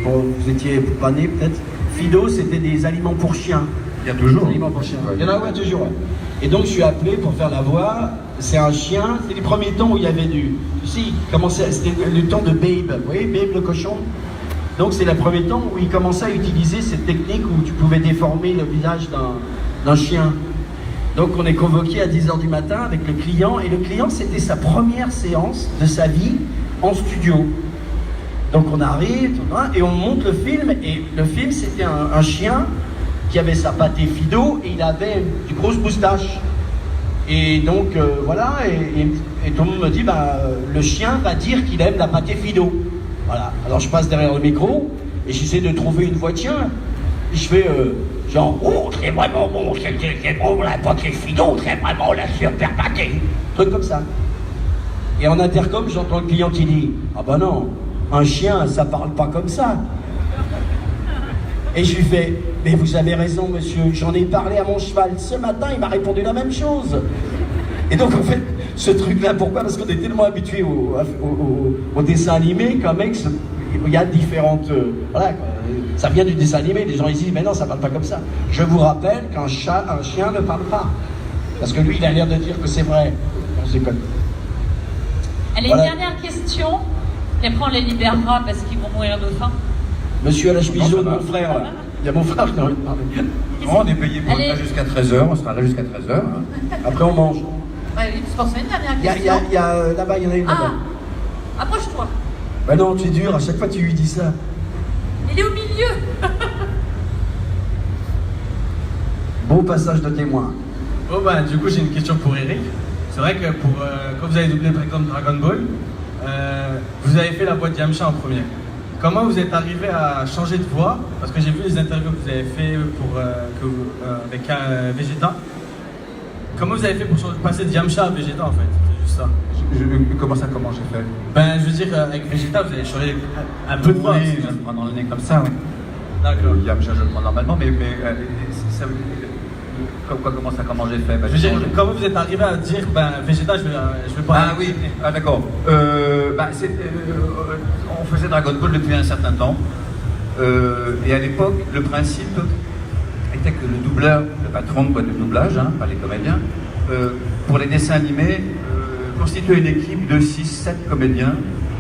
Bon, vous étiez pas né, peut-être. Fido, c'était des aliments pour chiens. y a toujours. Aliments pour chien. Il y en a, ouais, toujours. Ouais. Et donc, je suis appelé pour faire la voix. C'est un chien. C'est les premiers temps où il y avait du... Tu sais, c'était le temps de Babe. Vous voyez, Babe le cochon. Donc, c'est le premier temps où il commençait à utiliser cette technique où tu pouvais déformer le visage d'un chien. Donc, on est convoqué à 10h du matin avec le client. Et le client, c'était sa première séance de sa vie en studio. Donc, on arrive et on monte le film. Et le film, c'était un chien qui avait sa pâté Fido et il avait une grosse moustache. Et donc, voilà. Et tout le monde me dit, le chien va dire qu'il aime la pâté Fido. Voilà. Alors, je passe derrière le micro et j'essaie de trouver une voix de chien. Et je fais... genre, oh, c'est vraiment bon, c'est bon, la pâté Fido, c'est vraiment la super pâté. Truc comme ça. Et en intercom, j'entends le client qui dit, ah bah non, un chien, ça parle pas comme ça. Et je lui fais, mais vous avez raison, monsieur, j'en ai parlé à mon cheval ce matin, il m'a répondu la même chose. Et donc, en fait, ce truc-là, pourquoi? Parce qu'on est tellement habitué au dessin animé qu'un mec, il y a différentes... voilà, ça vient du dessin animé, les gens ils disent, mais non, ça parle pas comme ça. Je vous rappelle qu'un chien ne parle pas. Parce que lui, il a l'air de dire que c'est vrai. On se déconne. Allez, voilà. Une dernière question, et après on les libérera parce qu'ils vont mourir de faim. Monsieur à la chemise, mon frère, là. Il y a mon frère qui a envie de parler. On est payé pour être là jusqu'à 13h, on sera là jusqu'à 13h. Hein. Après on mange. Ouais, c'est pour ça une dernière question. Il y a là-bas, il y en a une là-bas. Ah, approche-toi. Bah non, tu es dur, à chaque fois tu lui dis ça. Il est au milieu. Beau passage de témoin. Bon bah du coup j'ai une question pour Eric. C'est vrai que quand vous avez doublé par exemple Dragon Ball, vous avez fait la voix de Yamcha en premier. Comment vous êtes arrivé à changer de voix? Parce que j'ai vu les interviews que vous avez fait avec Vegeta. Comment vous avez fait pour passer de Yamcha à Vegeta en fait? C'est juste ça. Comment j'ai fait? Ben je veux dire avec Vegeta vous avez changé un peu de voix. Oui, je le prends dans le nez comme ça, oui. D'accord. Yamcha je le prends normalement, mais ça, comment j'ai fait? Je veux dire, comment vous êtes arrivé à dire Vegeta je vais pas... Ah oui, d'accord. On faisait Dragon Ball depuis un certain temps. Et à l'époque, le principe était que le doubleur, le patron de boîte de doublage, hein, pas les comédiens, pour les dessins animés, constituait une équipe de 6-7 comédiens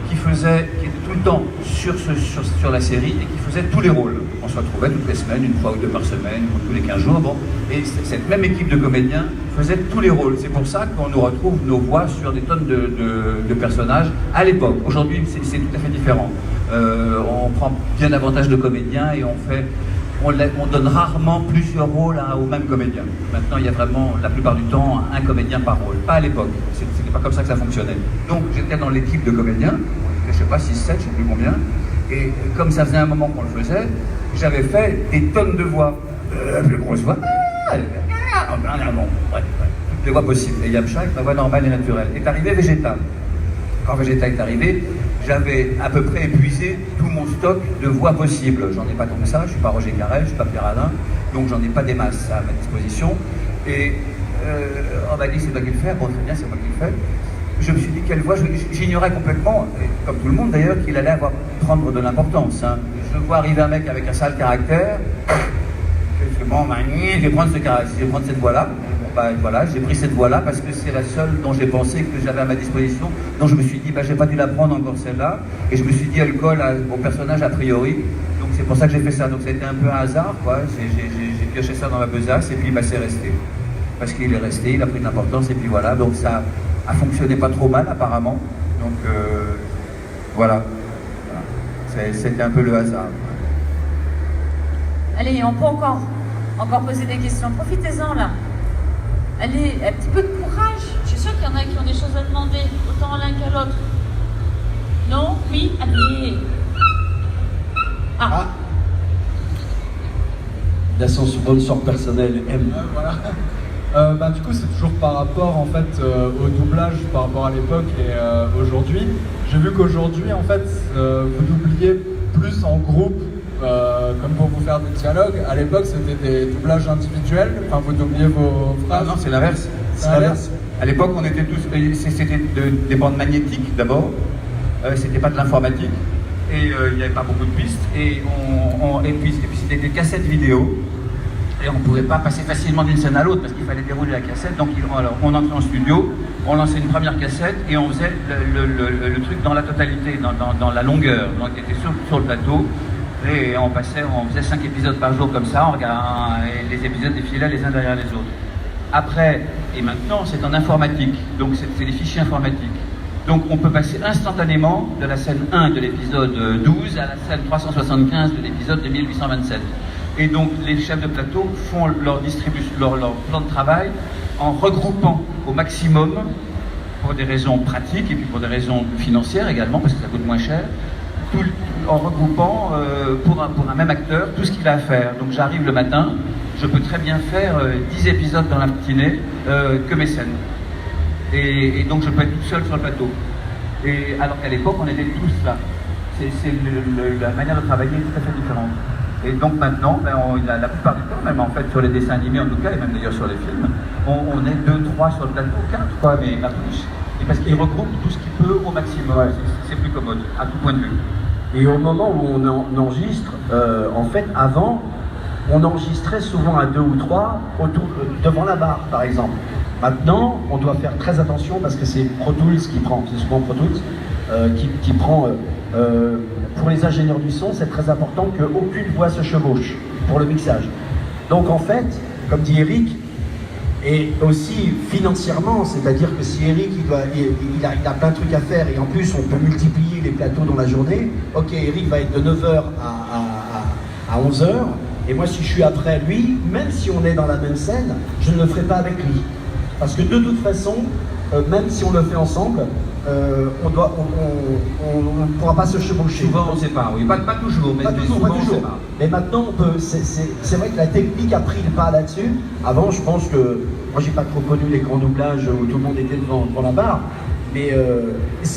qui étaient tout le temps sur la série et qui faisaient tous les rôles. On se retrouvait toutes les semaines, une fois ou deux par semaine, ou tous les 15 jours. Bon. Et cette même équipe de comédiens faisait tous les rôles. C'est pour ça qu'on nous retrouve nos voix sur des tonnes de personnages à l'époque. Aujourd'hui, c'est tout à fait différent. On prend bien davantage de comédiens et on donne rarement plusieurs rôles au même comédien. Maintenant, il y a vraiment, la plupart du temps, un comédien par rôle. Pas à l'époque. C'était pas comme ça que ça fonctionnait. Donc, j'étais dans l'équipe de comédiens. Je sais pas, 6, 7, je sais plus combien. Et comme ça faisait un moment qu'on le faisait, j'avais fait des tonnes de voix. La plus grosse voix. Toutes les voix possibles. Et Yamcha, avec ma voix normale et naturelle. Est arrivé Vegeta. Quand Vegeta est arrivé, j'avais à peu près épuisé tout mon stock de voix possibles. J'en ai pas comme ça, je suis pas Roger Carrel, je suis pas Pierre Alain, donc j'en ai pas des masses à ma disposition. Et on m'a dit c'est toi qui le fais, bon très bien c'est moi qui le fais. Je me suis dit quelle voix, j'ignorais complètement, comme tout le monde d'ailleurs, qu'il allait prendre de l'importance. Hein. Je vois arriver un mec avec un sale caractère, je me dis, je vais prendre cette voix-là. Voilà, j'ai pris cette voie-là parce que c'est la seule dont j'ai pensé que j'avais à ma disposition. Donc je me suis dit, j'ai pas dû la prendre encore celle-là. Et je me suis dit, elle colle au personnage a priori. Donc c'est pour ça que j'ai fait ça. Donc c'était un peu un hasard, quoi. J'ai pioché ça dans ma besace et puis c'est resté. Parce qu'il est resté, il a pris de l'importance et puis voilà. Donc ça a fonctionné pas trop mal apparemment. Donc voilà. C'était un peu le hasard. Allez, on peut encore poser des questions. Profitez-en là. Allez, un petit peu de courage. Je suis sûre qu'il y en a qui ont des choses à demander, autant l'un qu'à l'autre. Non? Oui? Allez. Ah. Il a son sponsor personnel, M. Voilà. Du coup, c'est toujours par rapport en fait au doublage, par rapport à l'époque et aujourd'hui. J'ai vu qu'aujourd'hui, en fait, vous doubliez plus en groupe. Comme pour vous faire des dialogues, à l'époque c'était des doublages individuels, enfin vous doubliez vos phrases. Non, c'est l'inverse. À l'époque on était tous, c'était des bandes magnétiques d'abord, c'était pas de l'informatique, et il n'y avait pas beaucoup de pistes, et puis c'était des cassettes vidéo, Et on ne pouvait pas passer facilement d'une scène à l'autre parce qu'il fallait dérouler la cassette. Donc alors, on entrait en studio, on lançait une première cassette et on faisait le truc dans la totalité, dans la longueur. Donc on était sur le plateau et on faisait 5 épisodes par jour comme ça, et les épisodes défilaient les uns derrière les autres. Après, et maintenant, c'est en informatique, donc c'est des fichiers informatiques. Donc on peut passer instantanément de la scène 1 de l'épisode 12 à la scène 375 de l'épisode de 1827. Et donc les chefs de plateau font leur plan de travail en regroupant au maximum, pour des raisons pratiques et puis pour des raisons financières également, parce que ça coûte moins cher, en regroupant pour un même acteur tout ce qu'il a à faire. Donc j'arrive le matin, je peux très bien faire 10 épisodes dans la matinée que mes scènes. Et donc je peux être tout seul sur le plateau. Et alors qu'à l'époque on était tous là. La manière de travailler est tout à fait différente. Et donc maintenant, la plupart du temps, même en fait sur les dessins animés en tout cas, et même d'ailleurs sur les films, on est 2, 3 sur le plateau, 4 quoi, mais pas plus. Et parce qu'il regroupe tout ce qu'il peut au maximum, ouais. C'est plus commode, à tout point de vue. Et au moment où on enregistre, en fait, avant, on enregistrait souvent à 2 ou 3 devant la barre, par exemple. Maintenant, on doit faire très attention parce que c'est Pro Tools qui prend, c'est souvent Pro Tools qui prend. Pour les ingénieurs du son, c'est très important qu'aucune voix se chevauche pour le mixage. Donc en fait, comme dit Eric, et aussi financièrement, c'est-à-dire que si Eric il a plein de trucs à faire et en plus on peut multiplier les plateaux dans la journée, ok, Eric va être de 9h à 11h, et moi si je suis après lui, même si on est dans la même scène, je ne le ferai pas avec lui. Parce que de toute façon, même si on le fait ensemble, on ne pourra pas se chevaucher. Souvent on ne sait pas, oui. Pas toujours, mais souvent on sait pas. Mais maintenant, c'est vrai que la technique a pris le pas là-dessus. Avant, je pense que, moi j'ai pas trop connu les grands doublages où tout le monde était devant la barre, mais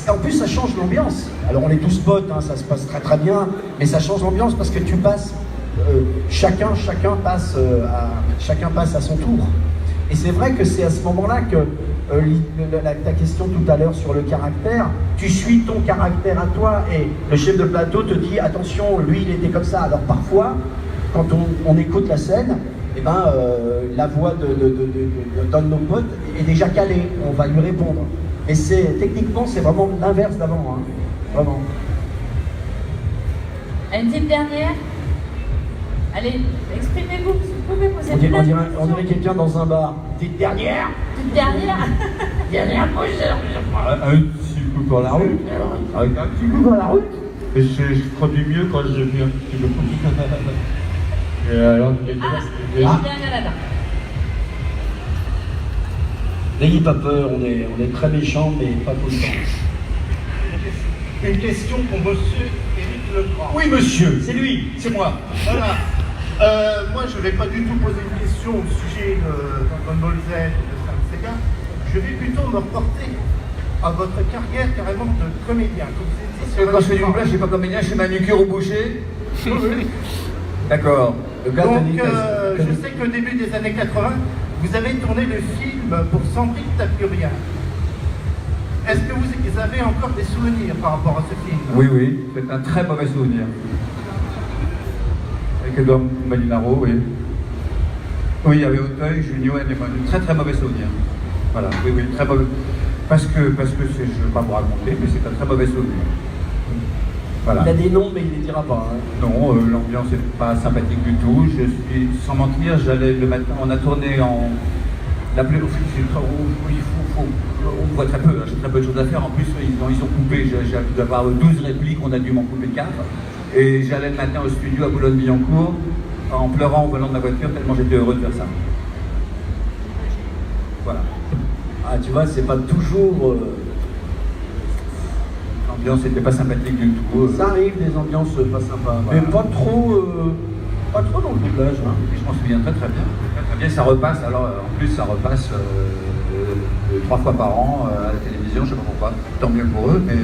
en plus ça change l'ambiance. Alors on est tous potes, hein, ça se passe très très bien, mais ça change l'ambiance parce que tu passes, chacun passe à son tour. Et c'est vrai que c'est à ce moment-là que ta question tout à l'heure sur le caractère, tu suis ton caractère à toi et le chef de plateau te dit attention, lui il était comme ça. Alors parfois, quand on écoute la scène, eh ben, la voix d'un de nos potes est déjà calée, on va lui répondre. Et techniquement, c'est vraiment l'inverse d'avant, hein. Vraiment. Une petite dernière. Allez, exprimez-vous, si vous pouvez, vous êtes là. On dirait quelqu'un dans un bar. Petite dernière. Petite dernière. Dernière poseur. Un petit coup par la rue. Avec un petit coup par la rue. Et je produis mieux quand je viens un petit peu. Et alors, N'ayez pas peur, on est très méchants, mais pas tout le temps. Une question pour monsieur Éric Legrand. Oui, monsieur. C'est lui. C'est moi. Voilà. Moi, je ne vais pas du tout poser une question au sujet de Dragon Ball Z et de Saint Seiya. Je vais plutôt me reporter à votre carrière carrément de comédien. Quand je fais du doublage, je ne suis pas comédien, je suis manucure au boucher. Oui. D'accord. Donc, je sais qu'au début des années 80, vous avez tourné le film pour Sandrine Tapurien. Est-ce que vous avez encore des souvenirs par rapport à ce film? Oui, c'est un très mauvais souvenir. Avec Edouard Malinaro, oui. Oui, il y avait Auteuil, Junio et Manu. Très très mauvais souvenir. Voilà, oui, très mauvais. Parce que je ne vais pas vous raconter, mais c'est un très mauvais souvenir. Voilà. Il a des noms, mais il ne les dira pas. Hein. Non, l'ambiance n'est pas sympathique du tout. Je suis, sans mentir, j'allais le matin, on a tourné en... on voit très peu, j'ai très peu de choses à faire. En plus, ils ont coupé, j'ai dû avoir 12 répliques, on a dû m'en couper 4. Et j'allais le matin au studio à Boulogne-Billancourt, en pleurant au volant de ma voiture, tellement j'étais heureux de faire ça. Voilà. Ah, tu vois, c'est pas toujours... L'ambiance n'était pas sympathique du tout. Ça arrive, des ambiances pas sympas. Voilà. Mais pas trop dans le doublage. Hein. Je m'en souviens très bien. Très bien, ça repasse. Alors, en plus, ça repasse 3 fois par an à la télévision, je sais pas pourquoi. Tant mieux pour eux, mais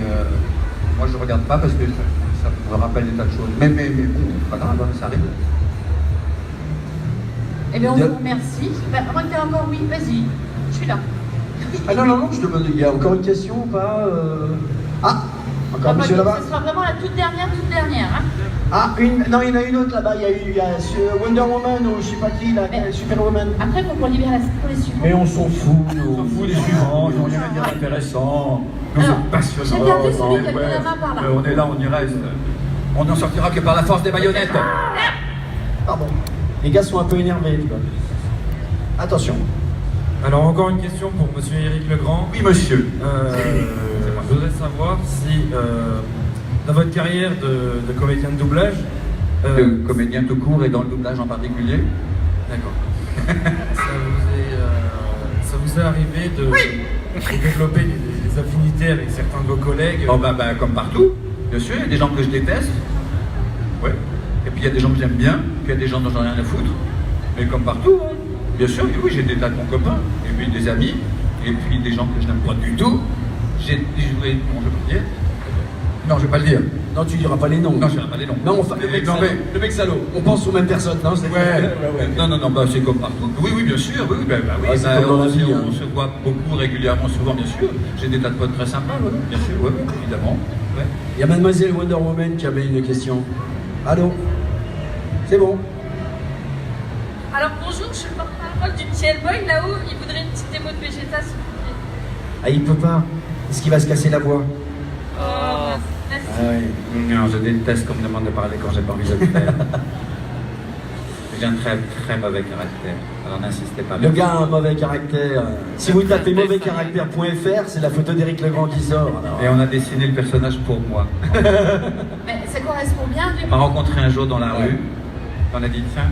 moi je regarde pas parce que ça me rappelle des tas de choses. Mais bon, c'est pas grave, ça arrive. Eh bien, on vous remercie. Moi, t'es encore, oui, vas-y, je suis là. Ah non, je te demande, il y a encore une question ou pas Ah, Encore monsieur là-bas. Ce sera vraiment la toute dernière. Hein. Ah, non, il y en a une autre là-bas. Il y a Wonder Woman ou je sais pas qui, là, Superwoman. Après, faut qu'on libère la salle pour les suivants. Mais on s'en fout, nous. On s'en fout des suivants, ils n'ont rien à dire d'intéressant. Nous Alors, c'est passionnant. j'ai perdu celui qui a mis la main par là. On est là, on y reste. On n'en sortira que par la force des baïonnettes. Pardon. Les gars sont un peu énervés, tu vois. Attention. Alors encore une question pour monsieur Éric Legrand. Oui monsieur. Je voudrais savoir si dans votre carrière de comédien de doublage... De comédien tout court et dans le doublage en particulier. D'accord. Ça vous est arrivé de développer des affinités avec certains de vos collègues? Oh bah comme partout. Bien sûr, il y a des gens que je déteste. Ouais. Et puis il y a des gens que j'aime bien, puis il y a des gens dont j'en ai rien à foutre. Mais comme partout, hein. Bien sûr, oui, j'ai des tas de bons copains, et puis des amis, et puis des gens que je n'aime pas du tout. J'ai joué, bon, je vais pas le dire. Non, je vais pas le dire. Non, tu diras pas les noms. Non, je dirai pas les noms. Non, enfin, le mec salaud. On pense aux mêmes personnes, non? Ouais. Non, bah c'est comme partout. Oui, bien sûr, oui, oui. C'est comme dans la vie, on se voit beaucoup, régulièrement, souvent, bien sûr. J'ai des tas de potes très sympas, bien sûr, oui, évidemment. Ouais. Il y a Mademoiselle Wonder Woman qui avait une question. Allô? C'est bon. Alors bonjour, je suis le porte-parole du petit Hellboy là-haut. Il voudrait une petite démo de Vegeta, s'il vous plaît. Ah, il peut pas. Est-ce qu'il va se casser la voix? Oh, merci. Ah oui. Non, je déteste qu'on me demande de parler quand j'ai pas envie de le faire. J'ai un très très mauvais caractère, alors n'insistez pas. Le gars a un mauvais caractère. Si vous tapez mauvaiscaractère.fr, c'est la photo d'Éric Legrand qui sort. Alors. Et on a dessiné le personnage pour moi. Mais ça correspond bien du On m'a rencontré un jour dans la rue, on a dit tiens,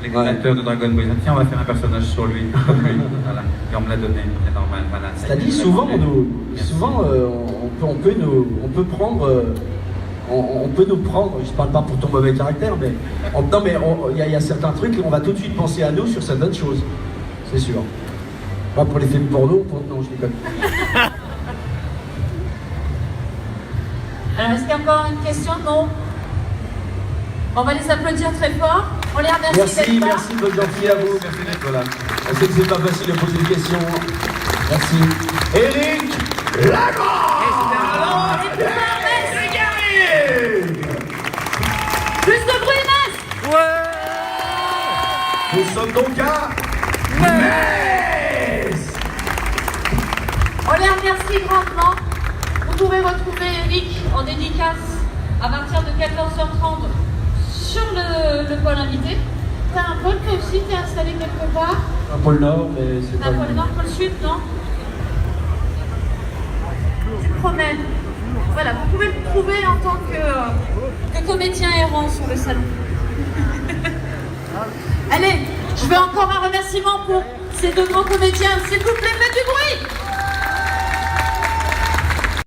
les créateurs de Dragon Ball, tiens, on va faire un personnage sur lui, comme lui. Voilà. Et on me l'a donné, c'est normal. Voilà. C'est-à-dire souvent, on peut nous prendre, je parle pas pour ton mauvais caractère, mais il y a certains trucs où on va tout de suite penser à nous sur certaines choses, c'est sûr. Pas pour les films porno, non, je déconne. Alors, est-ce qu'il y a encore une question? Non. On va les applaudir très fort. On les remercie. Merci, bonne gentille à vous. Merci d'être là. Je sais que c'est pas facile de poser des questions. Merci. Éric Legrand. Plus de bruit, masse. Ouais. Nous sommes donc à Metz. On les remercie grandement. Vous pouvez retrouver Eric en dédicace à partir de 14h30 sur le pôle invité. T'as un pôle toi aussi, t'es installé quelque part? Un pôle Nord, mais c'est pas... Un pôle Nord, pôle Sud, non? Tu te promènes. Voilà, vous pouvez le trouver en tant que comédien errant sur le salon. Allez, je veux encore un remerciement pour ces deux grands comédiens. S'il vous plaît, faites du bruit!